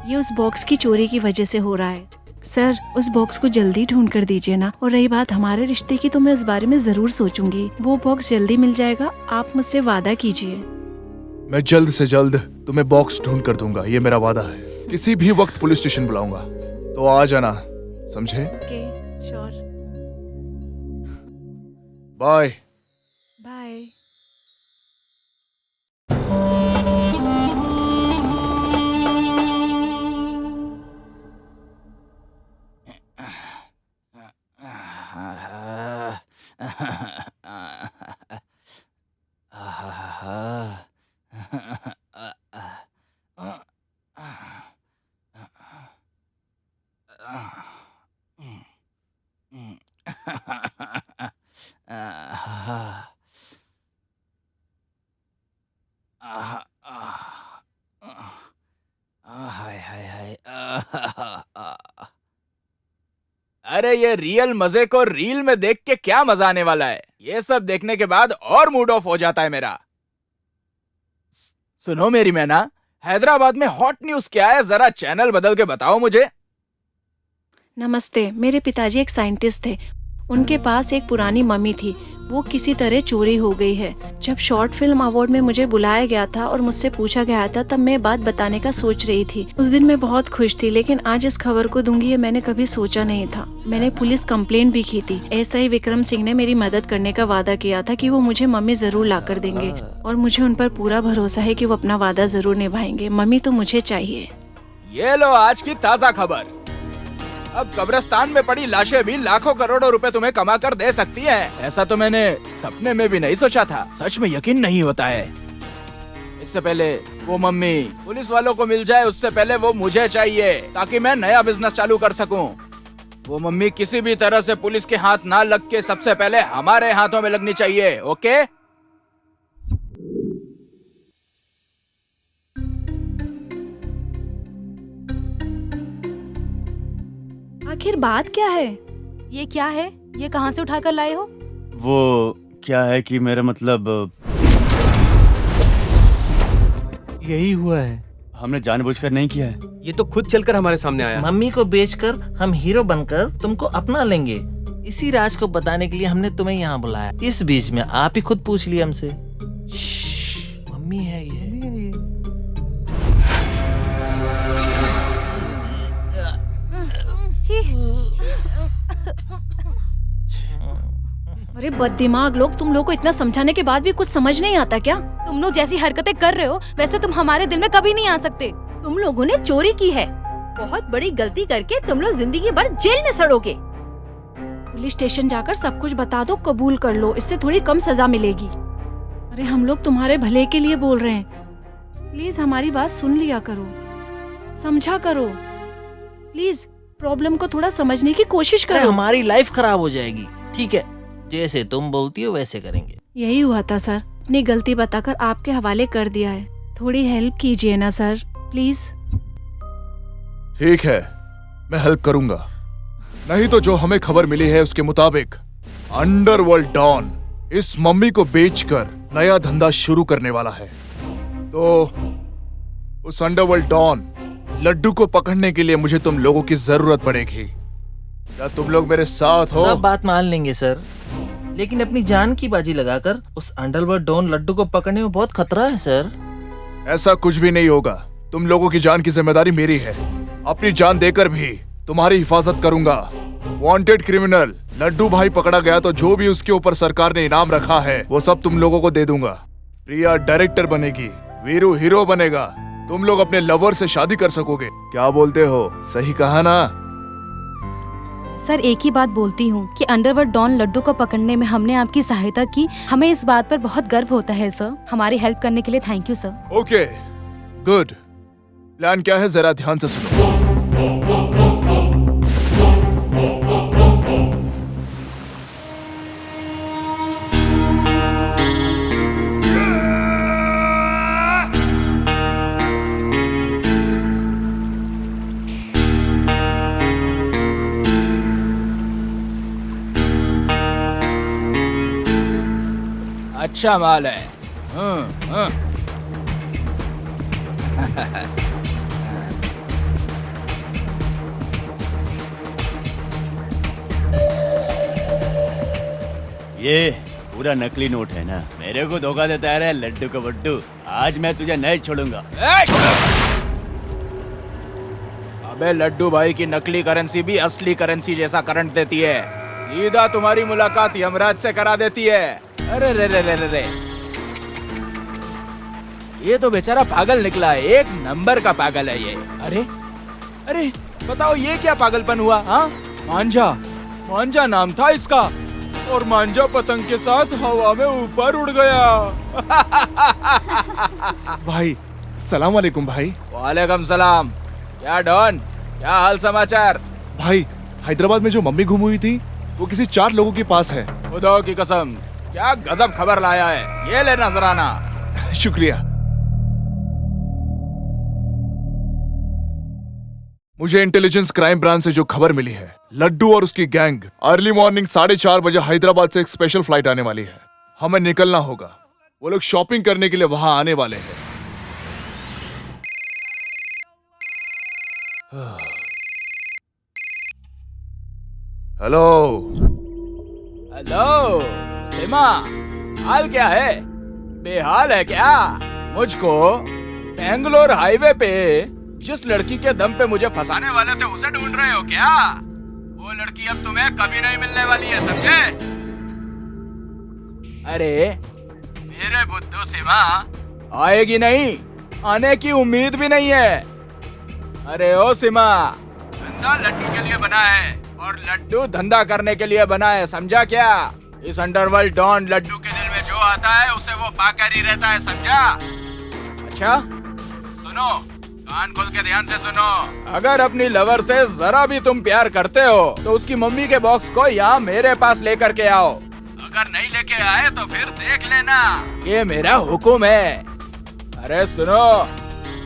ये उस बॉक्स की चोरी की वजह से हो रहा है। सर, उस बॉक्स को जल्दी ढूंढ कर दीजिए ना। और रही बात हमारे रिश्ते की, तो मैं उस बारे में जरूर सोचूंगी। वो बॉक्स जल्दी मिल जाएगा, आप मुझसे वादा कीजिए। मैं जल्द से जल्द तुम्हें बॉक्स ढूंढ कर दूंगा, ये मेरा वादा है। किसी भी वक्त पुलिस स्टेशन बुलाऊंगा, तो आ जाना, समझे? Okay, sure. बाय। बाय। अरे ये रियल मजे को रील में देख के क्या मजा आने वाला है। ये सब देखने के बाद और मूड ऑफ हो जाता है मेरा। सुनो मेरी मैना, हैदराबाद में हॉट न्यूज क्या है, जरा चैनल बदल के बताओ मुझे। नमस्ते, मेरे पिताजी एक साइंटिस्ट थे। उनके पास एक पुरानी मम्मी थी, वो किसी तरह चोरी हो गई है। जब शॉर्ट फिल्म अवार्ड में मुझे बुलाया गया था और मुझसे पूछा गया था, तब मैं बात बताने का सोच रही थी। उस दिन मैं बहुत खुश थी, लेकिन आज इस खबर को दूंगी ये मैंने कभी सोचा नहीं था। मैंने पुलिस कंप्लेंट भी की थी। ऐसा ही विक्रम सिंह ने मेरी मदद करने का वादा किया था कि वो मुझे मम्मी जरूर ला कर देंगे, और मुझे उन पर पूरा भरोसा है कि वो अपना वादा जरूर निभाएंगे। मम्मी तो मुझे चाहिए। ये लो आज की ताजा खबर। अब कब्रिस्तान में पड़ी लाशें भी लाखों करोड़ों रुपए तुम्हें कमा कर दे सकती हैं। ऐसा तो मैंने सपने में भी नहीं सोचा था। सच में यकीन नहीं होता है। इससे पहले वो मम्मी पुलिस वालों को मिल जाए, उससे पहले वो मुझे चाहिए ताकि मैं नया बिजनेस चालू कर सकूं। वो मम्मी किसी भी तरह से पुलिस के हाथ ना लग के सबसे पहले हमारे हाथों में लगनी चाहिए। ओके? आखिर बात क्या है? ये क्या है? ये कहाँ से उठाकर लाए हो? वो क्या है कि मेरा मतलब यही हुआ है। हमने जानबूझकर नहीं किया है। ये तो खुद चलकर हमारे सामने आया। मम्मी को बेचकर हम हीरो बनकर तुमको अपना लेंगे। इसी राज को बताने के लिए हमने तुम्हें यहाँ बुलाया। इस बीच में आप ही खुद पूछ लिया हमसे। मम्मी है ये। अरे बददिमाग लोग, तुम लोग को इतना समझाने के बाद भी कुछ समझ नहीं आता क्या? तुम लोग जैसी हरकतें कर रहे हो वैसे तुम हमारे दिल में कभी नहीं आ सकते। तुम लोगों ने चोरी की है, बहुत बड़ी गलती करके तुम लोग जिंदगी भर जेल में सड़ोगे। पुलिस स्टेशन जाकर सब कुछ बता दो, कबूल कर लो, इससे थोड़ी कम सजा मिलेगी। अरे हम लोग तुम्हारे भले के लिए बोल रहे हैं, प्लीज हमारी बात सुन लिया करो, समझा करो। प्लीज प्रॉब्लम को थोड़ा समझने की कोशिश करो। हमारी लाइफ खराब हो जाएगी। ठीक है, जैसे तुम बोलती हो वैसे करेंगे। यही हुआ था सर, अपनी गलती बताकर आपके हवाले कर दिया है। थोड़ी हेल्प कीजिए ना सर, प्लीज। ठीक है, मैं हेल्प करूंगा। नहीं तो जो हमें खबर मिली है उसके मुताबिक अंडरवर्ल्ड डॉन इस मम्मी को बेचकर नया धंधा शुरू करने वाला है। तो उस अंडरवर्ल्ड डॉन लड्डू को पकड़ने के लिए मुझे तुम लोगों की जरूरत पड़ेगी। क्या तुम लोग मेरे साथ हो? सब बात मान लेंगे सर, लेकिन अपनी जान की बाजी लगाकर उस अंडरवर्ल्ड डॉन लड्डू को पकड़ने में बहुत खतरा है सर। ऐसा कुछ भी नहीं होगा। तुम लोगों की जान की जिम्मेदारी मेरी है। अपनी जान देकर भी तुम्हारी हिफाजत करूंगा। वांटेड क्रिमिनल लड्डू भाई पकड़ा गया तो जो भी उसके ऊपर सरकार ने इनाम रखा है वो सब तुम लोगों को दे दूंगा। प्रिया डायरेक्टर बनेगी, वीरू हीरो बनेगा, तुम लोग अपने लवर से शादी कर सकोगे। क्या बोलते हो? सही कहा ना? सर एक ही बात बोलती हूँ कि अंडरवर्ल्ड डॉन लड्डू को पकड़ने में हमने आपकी सहायता की। हमें इस बात पर बहुत गर्व होता है सर। हमारी हेल्प करने के लिए thank you sir. Okay good. Plan क्या है जरा ध्यान से सुनो। अच्छा माल है। ये पूरा नकली नोट है ना? मेरे को धोखा देता है लड्डू को बड्डू। आज मैं तुझे नहीं छोड़ूंगा। अबे लड्डू भाई की नकली करेंसी भी असली करेंसी जैसा करंट देती है। सीधा तुम्हारी मुलाकात यमराज से करा देती है। अरे रे रे रे रे रे। ये तो बेचारा पागल निकला है, एक नंबर का पागल है ये। अरे अरे बताओ ये क्या पागलपन हुआ? हाँ, मांझा, मांझा नाम था इसका, और मांझा पतंग के साथ हवा में ऊपर उड़ गया। भाई सलाम वालेकुम। भाई वालेकुम सलाम। क्या डॉन, क्या हाल समाचार? भाई हैदराबाद में जो मम्मी गुम हुई थी वो किसी 4 लोगों के पास है। खुदा की कसम, क्या गजब खबर लाया है। ये ले नजराना। शुक्रिया। मुझे इंटेलिजेंस क्राइम ब्रांच से जो खबर मिली है, लड्डू और उसकी गैंग अर्ली मॉर्निंग 4:30 बजे हैदराबाद से एक स्पेशल फ्लाइट आने वाली है। हमें निकलना होगा। वो लोग शॉपिंग करने के लिए वहां आने वाले हैं। हेलो, हेलो सीमा, हाल क्या है? बेहाल है क्या? मुझको बेंगलोर हाईवे पे जिस लड़की के दम पे मुझे फंसाने वाले थे उसे ढूंढ रहे हो क्या? वो लड़की अब तुम्हें कभी नहीं मिलने वाली है, समझे? अरे मेरे बुद्धू सीमा, आएगी नहीं, आने की उम्मीद भी नहीं है। अरे ओ सीमा, धंधा लड्डू के लिए बना है और लड्डू धंधा करने के लिए बना है, समझा क्या? इस अंडरवर्ल्ड डॉन लड्डू के दिल में जो आता है उसे वो पाकर ही रहता है, समझा? अच्छा सुनो, कान खोल के ध्यान से सुनो। अगर अपनी लवर से जरा भी तुम प्यार करते हो तो उसकी मम्मी के बॉक्स को यहाँ मेरे पास लेकर के आओ। अगर नहीं लेके आए तो फिर देख लेना, ये मेरा हुक्म है। अरे सुनो,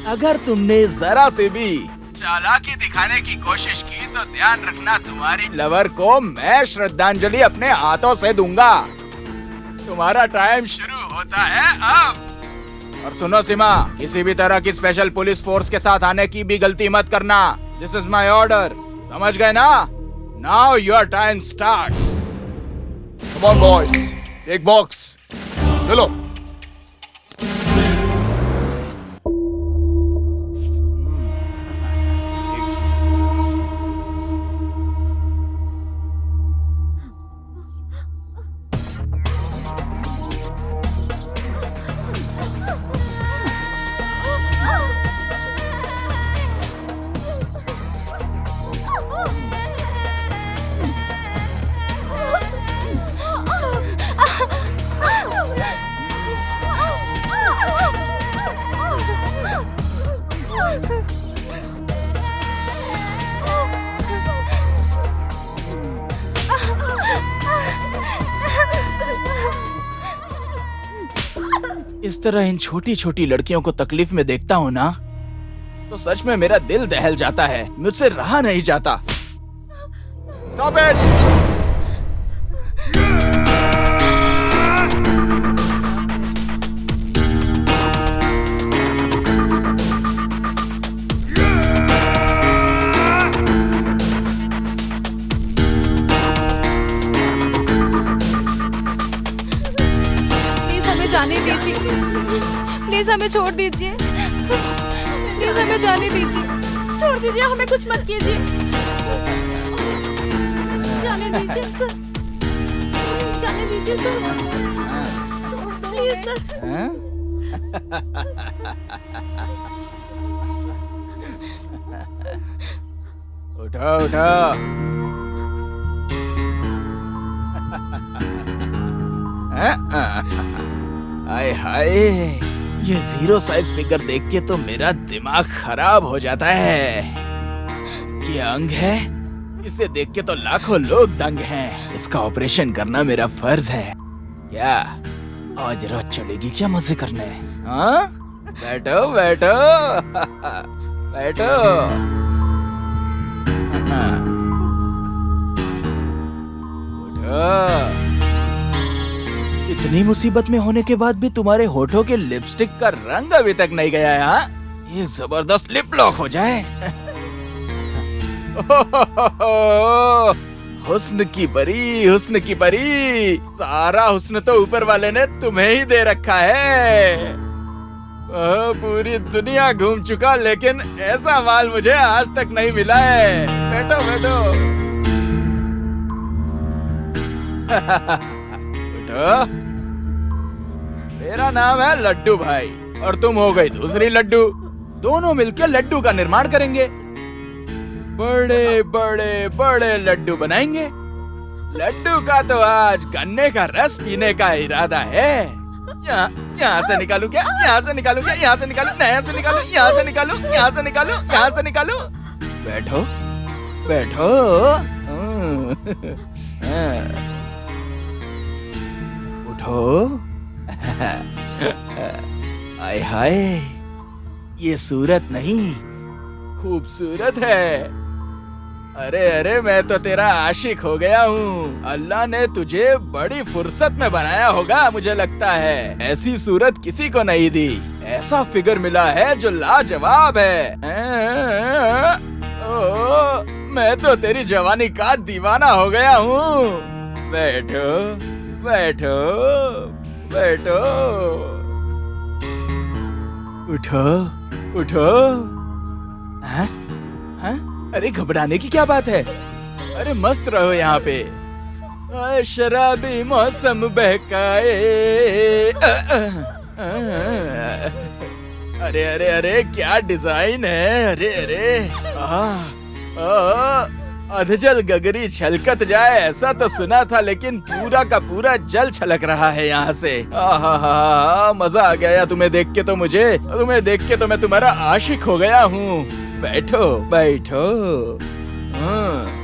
अगर तुमने जरा से भी चालाकी दिखाने की कोशिश की तो ध्यान रखना, तुम्हारी लवर को मैं श्रद्धांजलि अपने हाथों से दूंगा। तुम्हारा टाइम शुरू होता है अब। और सुनो सीमा, किसी भी तरह की स्पेशल पुलिस फोर्स के साथ आने की भी गलती मत करना। दिस इज माई ऑर्डर, समझ गए ना? Now your time starts. Come on boys, एक बॉक्स, चलो। इस तरह इन छोटी छोटी लड़कियों को तकलीफ में देखता हूँ ना, तो सच में मेरा दिल दहल जाता है, मुझसे रहा नहीं जाता। Stop it! जाने दीजिए, प्लीज हमें छोड़ दीजिए, प्लीज हमें जाने दीजिए, छोड़ दीजिए, हमें कुछ मत कीजिए, जाने दीजिए सर, जाने दीजिए सर, छोड़ दीजिए सर। उठो उठो। हाय हाय, ये जीरो साइज फिगर देख के तो मेरा दिमाग खराब हो जाता है। ये अंग है, इसे देख के तो लाखों लोग दंग हैं। इसका ऑपरेशन करना मेरा फर्ज है। क्या आज रात चलेगी क्या मजे करने? हाँ, बैठो बैठो बैठो। उठो। इतनी मुसीबत में होने के बाद भी तुम्हारे होठों के लिपस्टिक का रंग अभी तक नहीं गया है, हाँ? ये जबरदस्त लिप लॉक हो जाए। हुस्न की परी, हुस्न की परी, सारा हुस्न तो ऊपर वाले ने तुम्हें ही दे रखा है। पूरी दुनिया घूम चुका लेकिन ऐसा माल मुझे आज तक नहीं मिला है। बैठो बैठो। उठो। मेरा नाम है लड्डू भाई और तुम हो गई दूसरी लड्डू। दोनों मिलकर लड्डू का निर्माण करेंगे। बड़े बड़े बड़े लड्डू बनाएंगे। लड्डू का तो आज गन्ने का रस पीने का इरादा है। यहाँ से निकालू क्या? यहाँ से निकालू क्या? यहाँ से निकालू, यहाँ से निकालू, यहाँ से निकालू, यहाँ से निकालू, यहाँ से निकालू। बैठो बैठो। उठो। हाय हाय, ये सूरत नहीं खूबसूरत है। अरे अरे, मैं तो तेरा आशिक हो गया हूँ। अल्लाह ने तुझे बड़ी फुर्सत में बनाया होगा मुझे लगता है। ऐसी सूरत किसी को नहीं दी। ऐसा फिगर मिला है जो लाजवाब है। मैं तो तेरी जवानी का दीवाना हो गया हूँ। बैठो बैठो बैठो। उठो उठो। हाँ? हाँ? अरे घबराने की क्या बात है? अरे मस्त रहो यहाँ पे। शराबी मौसम बहकाए। अरे अरे अरे क्या डिजाइन है। अरे अरे अधजल गगरी छलकत जाए ऐसा तो सुना था, लेकिन पूरा का पूरा जल छलक रहा है यहाँ से। आहा, मजा आ गया तुम्हें देख के तो मुझे। तुम्हें देख के तो मैं तुम्हारा आशिक हो गया हूँ। बैठो बैठो। हाँ।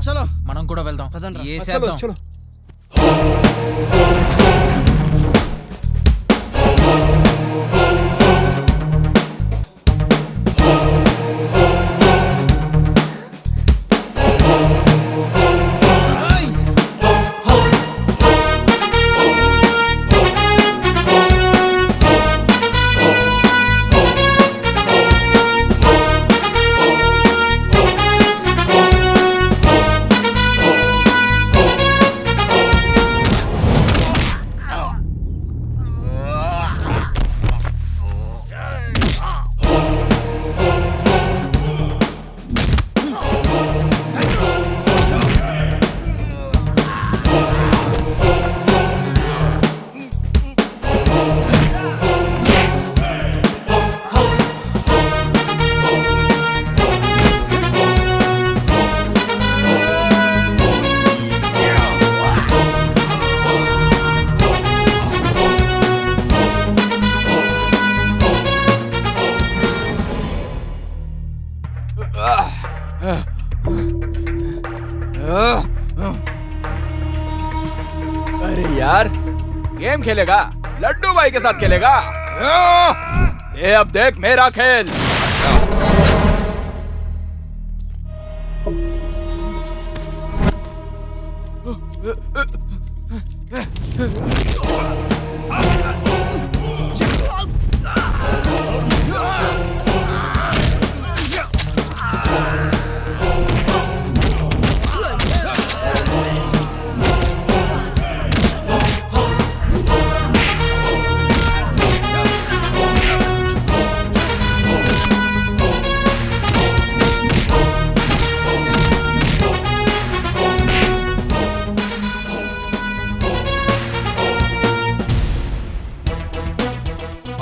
చలో మనం కూడా వెళ్దాం చలో చలో अरे यार गेम खेलेगा, लड्डू भाई के साथ खेलेगा। ये अब देख मेरा खेल।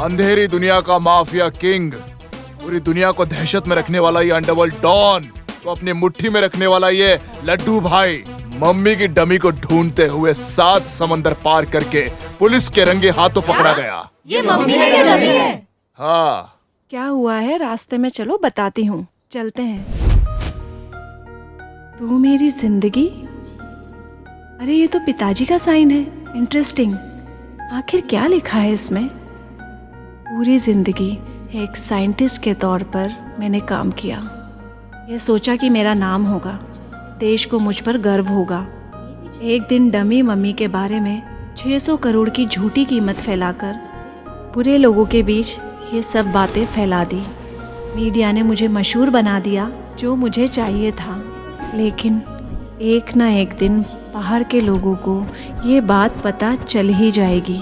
अंधेरी दुनिया का माफिया किंग, पूरी दुनिया को दहशत में रखने वाला ये अंडरवर्ल्ड डॉन, को अपनी मुट्ठी में रखने वाला ये लड्डू भाई, मम्मी की डमी को ढूंढते हुए 7 समंदर पार करके पुलिस के रंगे हाथों पकड़ा गया। ये मम्मी है क्या डमी है? हाँ। क्या हुआ है? रास्ते में चलो बताती हूँ, चलते हैं। तू मेरी जिंदगी? अरे ये तो पिताजी का साइन है। इंटरेस्टिंग। आखिर क्या लिखा है इसमें? पूरी जिंदगी एक साइंटिस्ट के तौर पर मैंने काम किया। ये सोचा कि मेरा नाम होगा, देश को मुझ पर गर्व होगा। एक दिन डमी मम्मी के बारे में 600 करोड़ की झूठी कीमत फैलाकर बुरे लोगों के बीच ये सब बातें फैला दी। मीडिया ने मुझे मशहूर बना दिया, जो मुझे चाहिए था। लेकिन एक ना एक दिन बाहर के लोगों को ये बात पता चल ही जाएगी।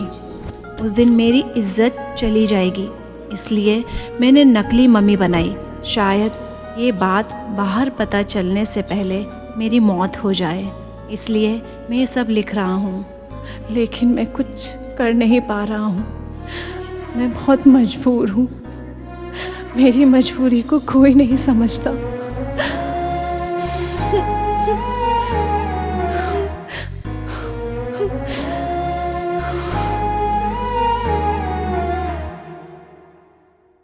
उस दिन मेरी इज्जत चली जाएगी। इसलिए मैंने नकली मम्मी बनाई। शायद ये बात बाहर पता चलने से पहले मेरी मौत हो जाए। इसलिए मैं ये सब लिख रहा हूँ, लेकिन मैं कुछ कर नहीं पा रहा हूँ। मैं बहुत मजबूर हूँ। मेरी मजबूरी को कोई नहीं समझता।